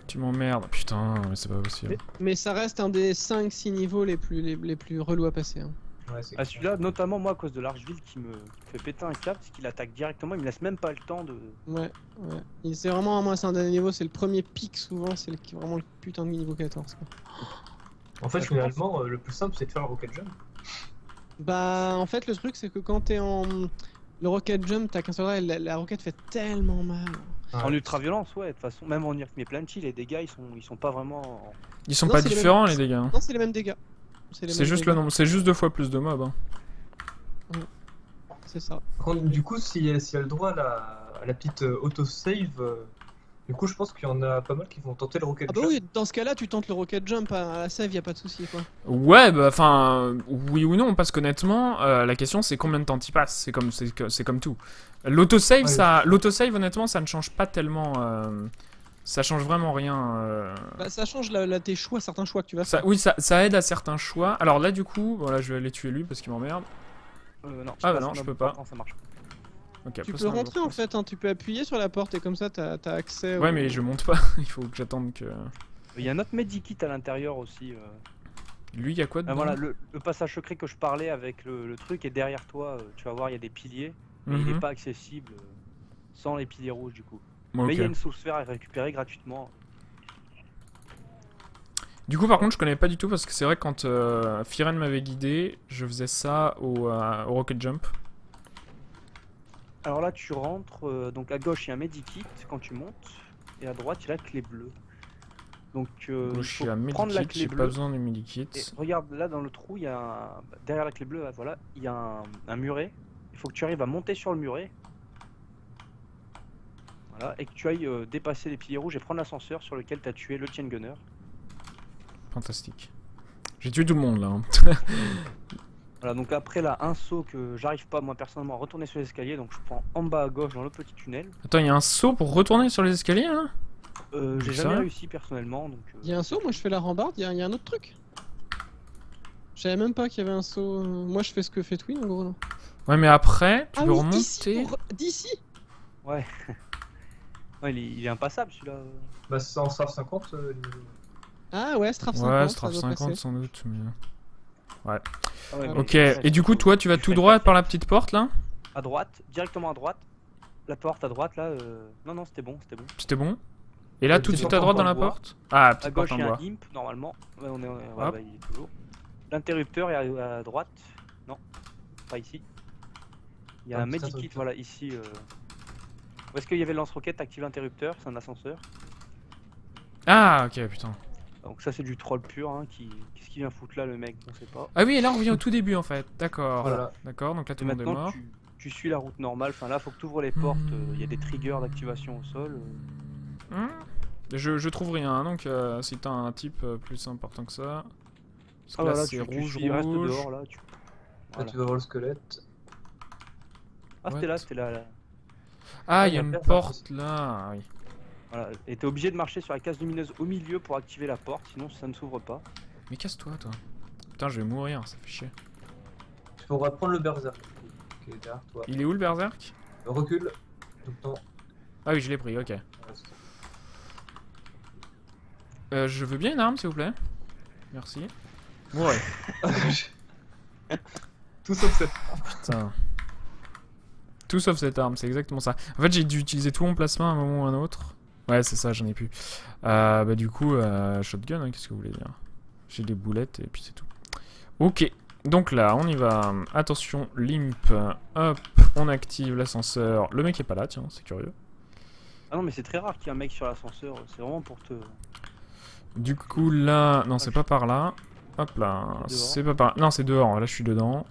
Tu m'emmerdes. Putain, mais c'est pas possible. Mais ça reste un des 5-6 niveaux les plus relous à passer. Hein. Ouais, c'est Ah, celui-là, notamment moi, à cause de l'Archville qui me fait péter un câble, parce qu'il attaque directement, il me laisse même pas le temps de. Ouais, ouais. C'est vraiment, moi, c'est un dernier niveau, c'est le premier pic souvent, c'est vraiment le putain de niveau 14. Quoi. En fait, Je finalement, le plus simple, c'est de faire le rocket jump. Bah, en fait, le truc, c'est que quand t'es en. Le rocket jump, t'as qu'un seul rail, la roquette fait tellement mal. En ultra violence, ouais, de toute façon, même en IRC mais Plenty, les dégâts ils sont pas vraiment. Ils sont Non, pas c'est les différents, mêmes. les dégâts. Non, c'est les mêmes dégâts. C'est juste le nombre, c'est juste 2 fois plus de mobs. Hein. C'est ça. Par contre, du coup, si elle a le droit à la petite auto-save, du coup, je pense qu'il y en a pas mal qui vont tenter le rocket Ah bah jump. oui, dans ce cas-là, tu tentes le rocket jump à la save, y a pas de souci quoi. Ouais, bah enfin, oui ou non, parce qu'honnêtement, la question c'est combien de temps t'y passes. C'est comme tout. L'autosave, Ouais, l'autosave, honnêtement, ça ne change pas tellement. Ça change vraiment rien. Bah, ça change tes choix, certains choix que tu vas Ça, faire. oui, ça aide à certains choix. Alors là, du coup, voilà, je vais aller tuer lui parce qu'il m'emmerde. Non, Ah bah passe non, en je homme peux pas. portant, ça marche. Ok, Tu passe peux un rentrer jour. en fait, hein, tu peux appuyer sur la porte et comme ça t'as accès Ouais, au... mais je monte pas. Il faut que j'attende que. Il y a un autre medikit à l'intérieur aussi. Lui, il y a quoi dedans? Voilà, le passage secret que je parlais avec le truc est derrière toi. Tu vas voir, il y a des piliers. Mais il Mhm. n'est pas accessible sans les piliers rouges du coup. Bon, Mais il y a ok. une sous-sphère à récupérer gratuitement. Du coup, par contre, je connais pas du tout parce que c'est vrai que quand Firen m'avait guidé, je faisais ça au Rocket Jump. Alors là, tu rentres. Donc à gauche, il y a un medikit quand tu montes. Et à droite, il y a la clé bleue. Donc il Gauche, faut il y a un prendre la medikit, clé j'ai pas bleue. besoin du medikit. Et regarde là dans le trou, il y a derrière la clé bleue, voilà, il y a un muret. Il faut que tu arrives à monter sur le muret. Voilà, et que tu ailles dépasser les piliers rouges et prendre l'ascenseur sur lequel tu as tué le chain gunner. Fantastique. J'ai tué tout le monde là. Hein. Voilà, donc après là, un saut que j'arrive pas moi personnellement à retourner sur l'escalier, donc je prends en bas à gauche dans le petit tunnel. Attends, il y a un saut pour retourner sur les escaliers là? J'ai Ça jamais va réussi personnellement, donc. Il y a un saut, moi je fais la rambarde, il y a un autre truc. Je savais même pas qu'il y avait un saut. Moi je fais ce que fait Twin en gros là. Ouais, mais après, tu Ah peux oui, remonter. d'ici Ouais. Ouais, il est impassable celui-là. Bah, c'est en SAF 50. Ah ouais, Straf 50. Ouais, ça Straf doit 50 passer. sans doute. Mais... Ah ouais, mais Ok, ouais, et du coup, toi, tu vas tu tout fais droit le par la petite porte là? à droite, directement à droite. La porte à droite là. Non, c'était bon, c'était bon. C'était bon? Et là, La tout de petite suite à porte droite en dans la bois. porte? Ah, À petite porte gauche, en il y a bois. un imp normalement. Ouais, ouais, Hop. bah, il est toujours. L'interrupteur est à droite. Non, pas ici. Il y a Un un petit medikit, interrupteur. voilà, ici. Où est-ce qu'il y avait le lance-roquette? Active l'interrupteur, c'est un ascenseur. Ah, ok, putain. Donc ça c'est du troll pur, hein, qu'est-ce qu'il vient foutre là le mec, on sait pas. Ah oui, et là, on revient au tout début en fait. D'accord. Voilà. D'accord, donc là, tout Et le monde est maintenant mort. tu suis la route normale, enfin là faut que tu ouvres les portes, il y a des triggers d'activation au sol. Je trouve rien, hein, donc si t'as un type plus important que ça. Parce que Ah là, voilà, c'est tu rouge, suis, reste rouge. dehors là. Là, Voilà. tu vas voir le squelette. Ah What c'était là. Ah, il y il y a a une personne porte là. Ah, oui. Voilà. Et t'es obligé de marcher sur la case lumineuse au milieu pour activer la porte, sinon ça ne s'ouvre pas. Mais casse-toi, toi. Putain, je vais mourir, ça fait chier. Tu pourras prendre le berserk qui est derrière toi. Il est où le berserk? Recule. Tout le temps. Ah oui, je l'ai pris, ok. Voilà, c'est ça. Je veux bien une arme, s'il vous plaît. Merci. Ouais. Tout sauf cette. Putain. Tout sauf cette arme, c'est exactement ça. En fait, j'ai dû utiliser tout mon plasma à un moment ou à un autre. Ouais, c'est ça, j'en ai plus. Bah du coup, shotgun, hein, qu'est-ce que vous voulez dire? J'ai des boulettes et puis c'est tout. Ok, donc là, on y va. Attention, limp. Hop, on active l'ascenseur. Le mec est pas là, tiens, c'est curieux. Ah non, mais c'est très rare qu'il y ait un mec sur l'ascenseur. C'est vraiment pour te. Du coup, là... Non, c'est pas par là. Hop là, c'est pas par là. Non, c'est dehors, là je suis dedans.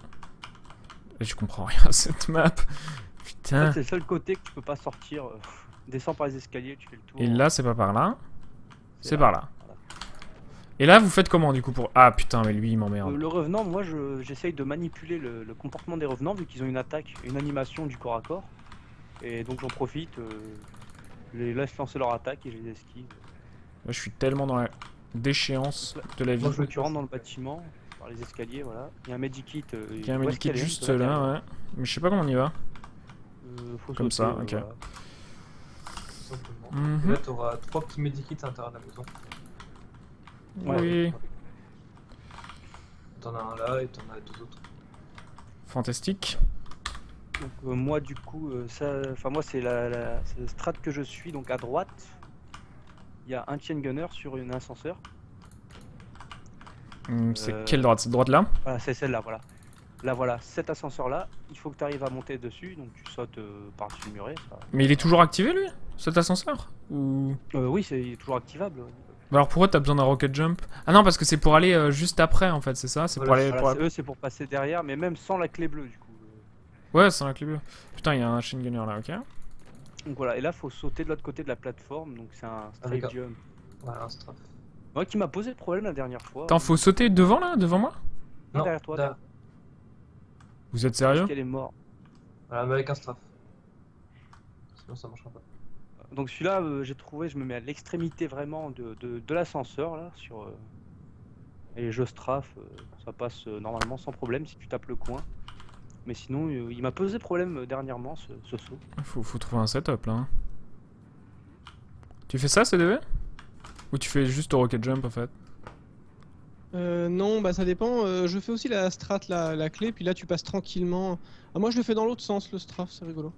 Et je comprends rien à cette map. En Putain. fait, c'est le seul côté que tu peux pas sortir. Descends par les escaliers, tu fais le tour. Et là, c'est pas par là. C'est là. par là. Voilà. Et là, vous faites comment du coup pour... Ah putain, mais lui, il m'emmerde. Le revenant, moi j'essaye de manipuler le comportement des revenants vu qu'ils ont une attaque, une animation du corps à corps. Et donc j'en profite, je les laisse lancer leur attaque et je les esquive. Là, je suis tellement dans la déchéance de la vie. Moi, je Tu rentres dans le bâtiment, par les escaliers, voilà. Il y a un medikit. Il y a un medikit juste là, ouais. Mais je sais pas comment on y va. Faut Comme sauter, ça, ok. voilà. Tout simplement. Mhm. Et là, t'auras 3 petits medikits à l'intérieur de la maison. Oui. T'en as un là et t'en as 2 autres. Fantastique. Donc moi du coup, moi c'est c'est le strat que je suis, donc à droite, il y a un chain gunner sur un ascenseur. C'est quelle droite? Cette droite là? Voilà, c'est celle-là, voilà. Là voilà, cet ascenseur là, il faut que tu arrives à monter dessus, donc tu sautes par-dessus le muret. Ça... Mais il est toujours activé lui? Cet ascenseur? Ou... Oui, il est toujours activable. Bah alors pourquoi t'as besoin d'un rocket jump? Ah non, parce que c'est pour aller juste après en fait, c'est ça? C'est Voilà, pour aller... Voilà, eux c'est pour passer derrière, mais même sans la clé bleue du coup. Ouais, c'est la clé bleue. Putain, il y a un chain gunner là, ok. Donc voilà, et là faut sauter de l'autre côté de la plateforme, donc c'est un Avec straight un- jump. Voilà, un strafe. Moi qui m'a posé le problème la dernière fois. Attends, faut sauter devant là? Devant moi? Non, derrière toi, là, Vous êtes sérieux? parce qu'elle est morte. voilà, mais avec un strafe. Sinon, ça marchera pas. Donc celui-là, j'ai trouvé, je me mets à l'extrémité vraiment de l'ascenseur là, et je strafe, ça passe normalement sans problème si tu tapes le coin. Mais sinon, il m'a posé problème dernièrement ce saut. Faut trouver un setup là. Tu fais ça, CDV? Ou tu fais juste au rocket jump en fait? Non, bah ça dépend. Je fais aussi la strat, la clé, puis là tu passes tranquillement. Ah, moi je le fais dans l'autre sens, le strafe, c'est rigolo.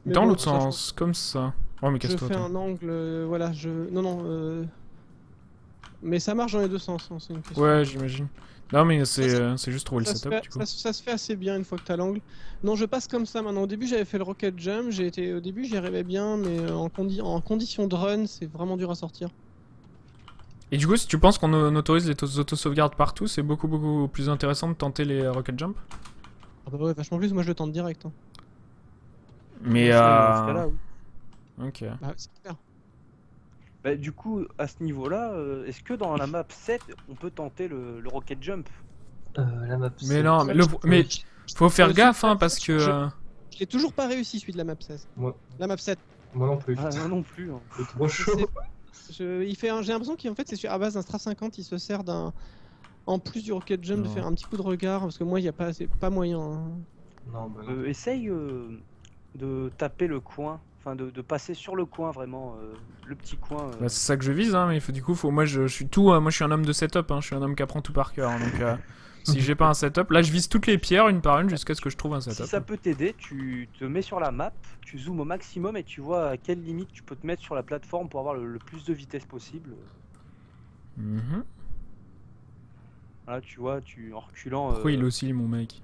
Mais Dans bon, l'autre ça, je sens, comme ça. Oh mais Je casse-toi fais toi. un angle, voilà, non. Mais ça marche dans les deux sens, hein, c'est une question. Ouais, j'imagine. Non mais c'est juste trouver le Ça se, setup fait, du coup. ça se fait assez bien une fois que t'as l'angle. Non, je passe comme ça maintenant. Au début, j'avais fait le rocket jump. Au début, j'y arrivais bien, mais en condition de run, c'est vraiment dur à sortir. Et du coup, si tu penses qu'on autorise les auto-sauvegardes partout, c'est beaucoup plus intéressant de tenter les rocket jump? Ah bah ouais, vachement plus. Moi, je le tente direct. Hein. Mais Dans ce cas-là, oui. Ok. Bah, c'est clair. Bah, du coup, à ce niveau-là, est-ce que dans la map 7, on peut tenter le rocket jump? La map. Mais non, mais faut faire gaffe hein, parce que... Je l'ai toujours pas réussi, celui de la map 16. Moi, La map 7. moi non plus. Ah, moi non plus. Hein. C'est trop chaud. J'ai l'impression qu'en fait, c'est à base d'un Straf 50, il se sert en plus du rocket jump, de Non. faire un petit coup de regard, parce que moi, il y a pas, c'est pas moyen. Hein. Non, bah non. Essaye de taper le coin, enfin de passer sur le coin vraiment, le petit coin. Bah, c'est ça que je vise, hein, mais du coup, moi je suis tout, moi je suis un homme de setup, hein, je suis un homme qui apprend tout par cœur, hein, donc si j'ai pas un setup, là je vise toutes les pierres une par une jusqu'à ce que je trouve un setup. Si ça peut t'aider, tu te mets sur la map, tu zoomes au maximum et tu vois à quelle limite tu peux te mettre sur la plateforme pour avoir le plus de vitesse possible. Mhm. Voilà, tu vois, en reculant. Pourquoi il oscille mon mec?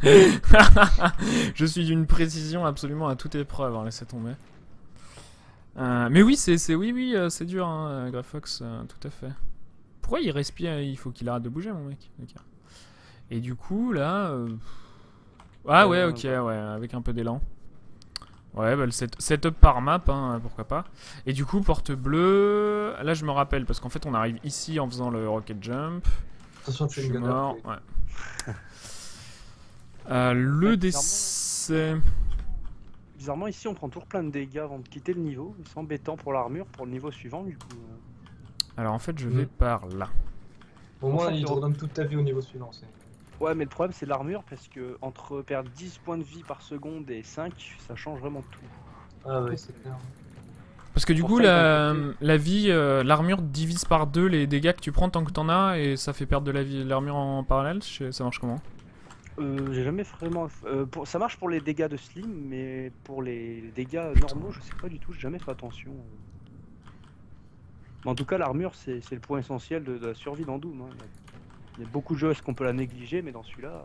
Je suis d'une précision absolument à toute épreuve, hein, laissez tomber. Mais oui, oui, c'est dur, hein, Graphox, tout à fait. Pourquoi il respire? Il faut qu'il arrête de bouger, mon mec. Ok. Et du coup, là... Ah ouais, ok, ouais, avec un peu d'élan. Ouais, bah le setup par map, hein, pourquoi pas. Et du coup, porte bleue... Là, je me rappelle, parce qu'en fait, on arrive ici en faisant le rocket jump. Attention, Je tu es suis une mort, gunner. ouais. Le Ouais, décès... Bizarrement, ici on prend toujours plein de dégâts avant de quitter le niveau. C'est embêtant pour l'armure, pour le niveau suivant, du coup. Alors en fait, je vais par là. Au moins, Enfin, il te tu- redonne toute ta vie au niveau suivant. Ouais, mais le problème c'est l'armure parce que entre perdre 10 points de vie par seconde et 5, ça change vraiment tout. Ah ouais, c'est clair. Parce que du Pour coup, ça, la vie, l'armure divise par 2 les dégâts que tu prends tant que t'en as, et ça fait perdre de la vie l'armure en parallèle. Ça marche comment? J'ai jamais vraiment. Ça marche pour les dégâts de Slim, mais pour les dégâts normaux, je sais pas du tout, j'ai jamais fait attention. Mais en tout cas, l'armure, c'est le point essentiel de la survie dans Doom. Hein. Il y a beaucoup de jeux, est-ce qu'on peut la négliger, mais dans celui-là.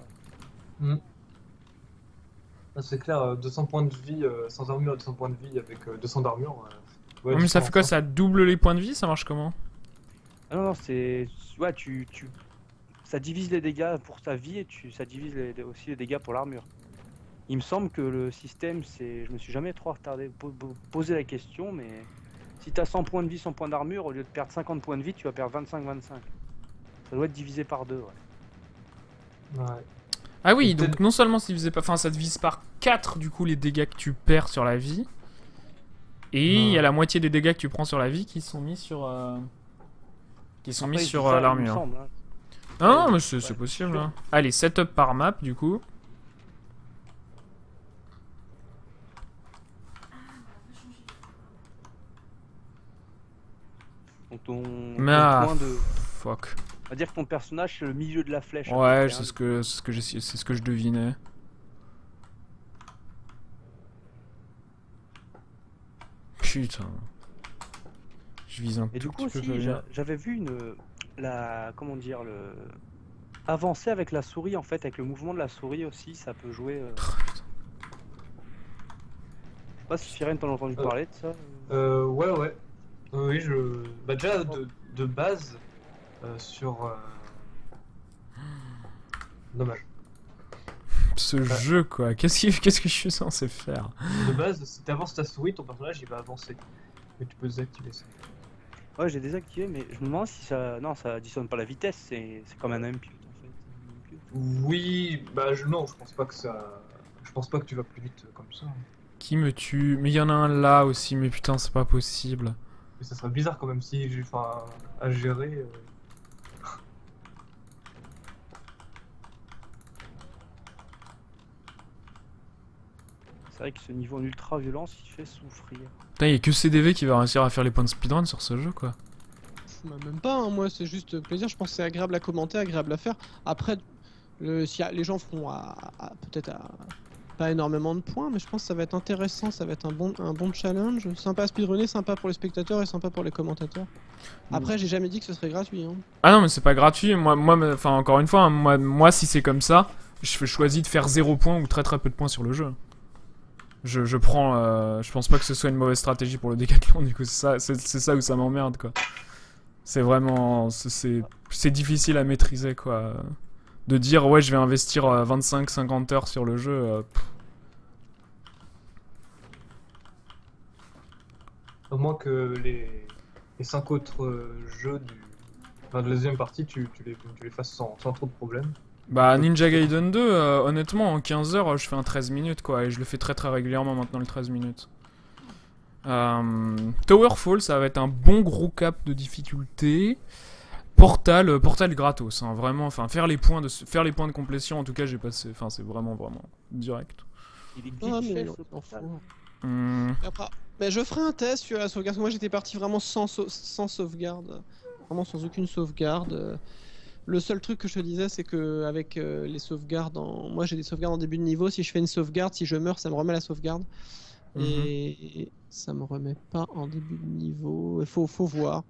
Ah, c'est clair, 200 points de vie sans armure et 200 points de vie avec 200 d'armure. Ouais, Non, mais ça fait quoi? différence, Ça double les points de vie? Ça marche comment? Ah non, non, c'est. Ouais, ça divise les dégâts pour ta vie et ça divise aussi les dégâts pour l'armure. Il me semble que le système, c'est. Je me suis jamais trop retardé, posé la question, mais si t'as 100 points de vie, 100 points d'armure, au lieu de perdre 50 points de vie, tu vas perdre 25-25. Ça doit être divisé par 2, ouais. Ouais. Ah oui, Peut-être- donc non seulement ça divise pas, enfin ça divise par 4 du coup les dégâts que tu perds sur la vie. Et il y a la moitié des dégâts que tu prends sur la vie qui sont mis sur Après, je dis ça, il me l'armure. semble, hein. Ah non, mais Ouais, c'est c'est possible. sûr. Hein. Allez, setup par map du coup. Donc ton Ah, point de. fuck. On va dire que ton personnage, c'est le milieu de la flèche. à Ouais, peu près, c'est hein. ce que je devinais. Putain. Je vise un Et du tout coup petit peu aussi, plus bien. j'avais vu comment dire, avancer avec la souris en fait, avec le mouvement de la souris aussi, ça peut jouer. Je sais pas si Firen t'en a entendu parler de ça. Ouais. Oui, bah, déjà, de base, sur. Dommage. Ce jeu quoi, qu'est-ce que je suis censé faire? De base, si t'avances ta souris, ton personnage il va avancer. Mais tu peux désactiver ça. Ouais, j'ai désactivé, mais je me demande si ça. Non, ça additionne pas la vitesse, c'est comme un impute en fait. Oui, bah non, je pense pas que ça. Je pense pas que tu vas plus vite comme ça. Qui me tue? Mais il y en a un là aussi, mais putain, c'est pas possible. Mais ça serait bizarre quand même si j'ai à gérer. C'est vrai que ce niveau en ultra violence, il fait souffrir. Putain, il y a que CDV qui va réussir à faire les points de speedrun sur ce jeu quoi. Bah, même pas, hein, moi c'est juste plaisir, je pense que c'est agréable à commenter, agréable à faire. Après, les gens feront peut-être pas énormément de points, mais je pense que ça va être intéressant, ça va être un bon challenge. Sympa à speedrunner, sympa pour les spectateurs et sympa pour les commentateurs. Après, j'ai jamais dit que ce serait gratuit. Hein. Ah non, mais c'est pas gratuit. Enfin, encore une fois, hein, moi, si c'est comme ça, je choisis de faire 0 points ou très peu de points sur le jeu. Je prends. Je pense pas que ce soit une mauvaise stratégie pour le décathlon, du coup, c'est ça où ça m'emmerde, quoi. C'est vraiment. C'est difficile à maîtriser, quoi. De dire, ouais, je vais investir 25-50 heures sur le jeu. Au moins que les 5 autres jeux de la deuxième partie, tu les fasses sans trop de problèmes. Bah, Ninja Gaiden 2, honnêtement, en 15 heures, je fais un 13 minutes, quoi. Et je le fais très régulièrement maintenant, le 13 minutes. Towerfall, ça va être un bon gros cap de difficulté. Portal gratos, hein, vraiment. Enfin, faire les points de complétion, en tout cas, j'ai passé. Enfin, c'est vraiment direct. Il est Ah, glitché, mais ce on s'en portal. fout. Et Après, mais je ferai un test sur la sauvegarde. Moi j'étais parti vraiment sans sauvegarde. Vraiment sans aucune sauvegarde. Le seul truc que je te disais, c'est que avec les sauvegardes, moi j'ai des sauvegardes en début de niveau. Si je fais une sauvegarde, si je meurs, ça me remet la sauvegarde. Et ça me remet pas en début de niveau. Il faut voir.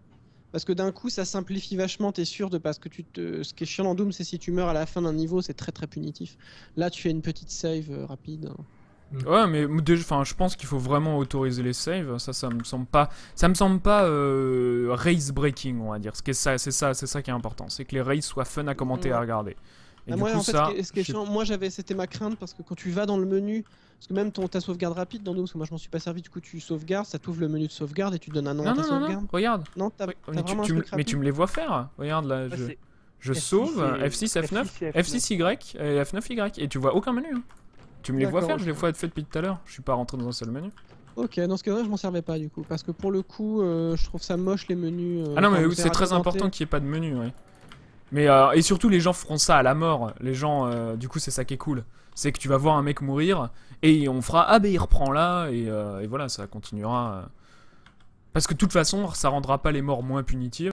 Parce que d'un coup, ça simplifie vachement, t'es sûr de parce que ce qui est chiant dans Doom, c'est si tu meurs à la fin d'un niveau, c'est très punitif. Là, tu fais une petite save rapide. Ouais, mais enfin, je pense qu'il faut vraiment autoriser les saves. Ça me semble pas race breaking, on va dire. C'est ça qui est important. C'est que les races soient fun à commenter et à regarder. Et du moi, coup, en fait, ça, ce qui est chiant, moi c'était ma crainte parce que quand tu vas dans le menu, parce que même ta sauvegarde rapide dans Doom, parce que moi je m'en suis pas servi, du coup tu sauvegardes, ça t'ouvre le menu de sauvegarde et tu donnes un nom à ta sauvegarde. non, regarde. Non, t'as Mais vraiment un truc mais tu rapide. me les vois faire. Regarde là, Ouais, je F6 sauve et- F6, F9, F6 et F6Y et F9Y et tu vois aucun menu. Hein. Tu me les vois D'accord, faire, je les ok. vois fait depuis tout à l'heure. Je suis pas rentré dans un seul menu. Ok, dans ce cas-là, je m'en servais pas du coup, parce que pour le coup, je trouve ça moche les menus. Ah non, enfin, mais me c'est faire très argumenter. important qu'il n'y ait pas de menu, ouais. Mais et surtout, les gens feront ça à la mort. Les gens, du coup, c'est ça qui est cool. C'est que tu vas voir un mec mourir et on fera ah ben il reprend là et voilà, ça continuera. Parce que de toute façon, ça rendra pas les morts moins punitives.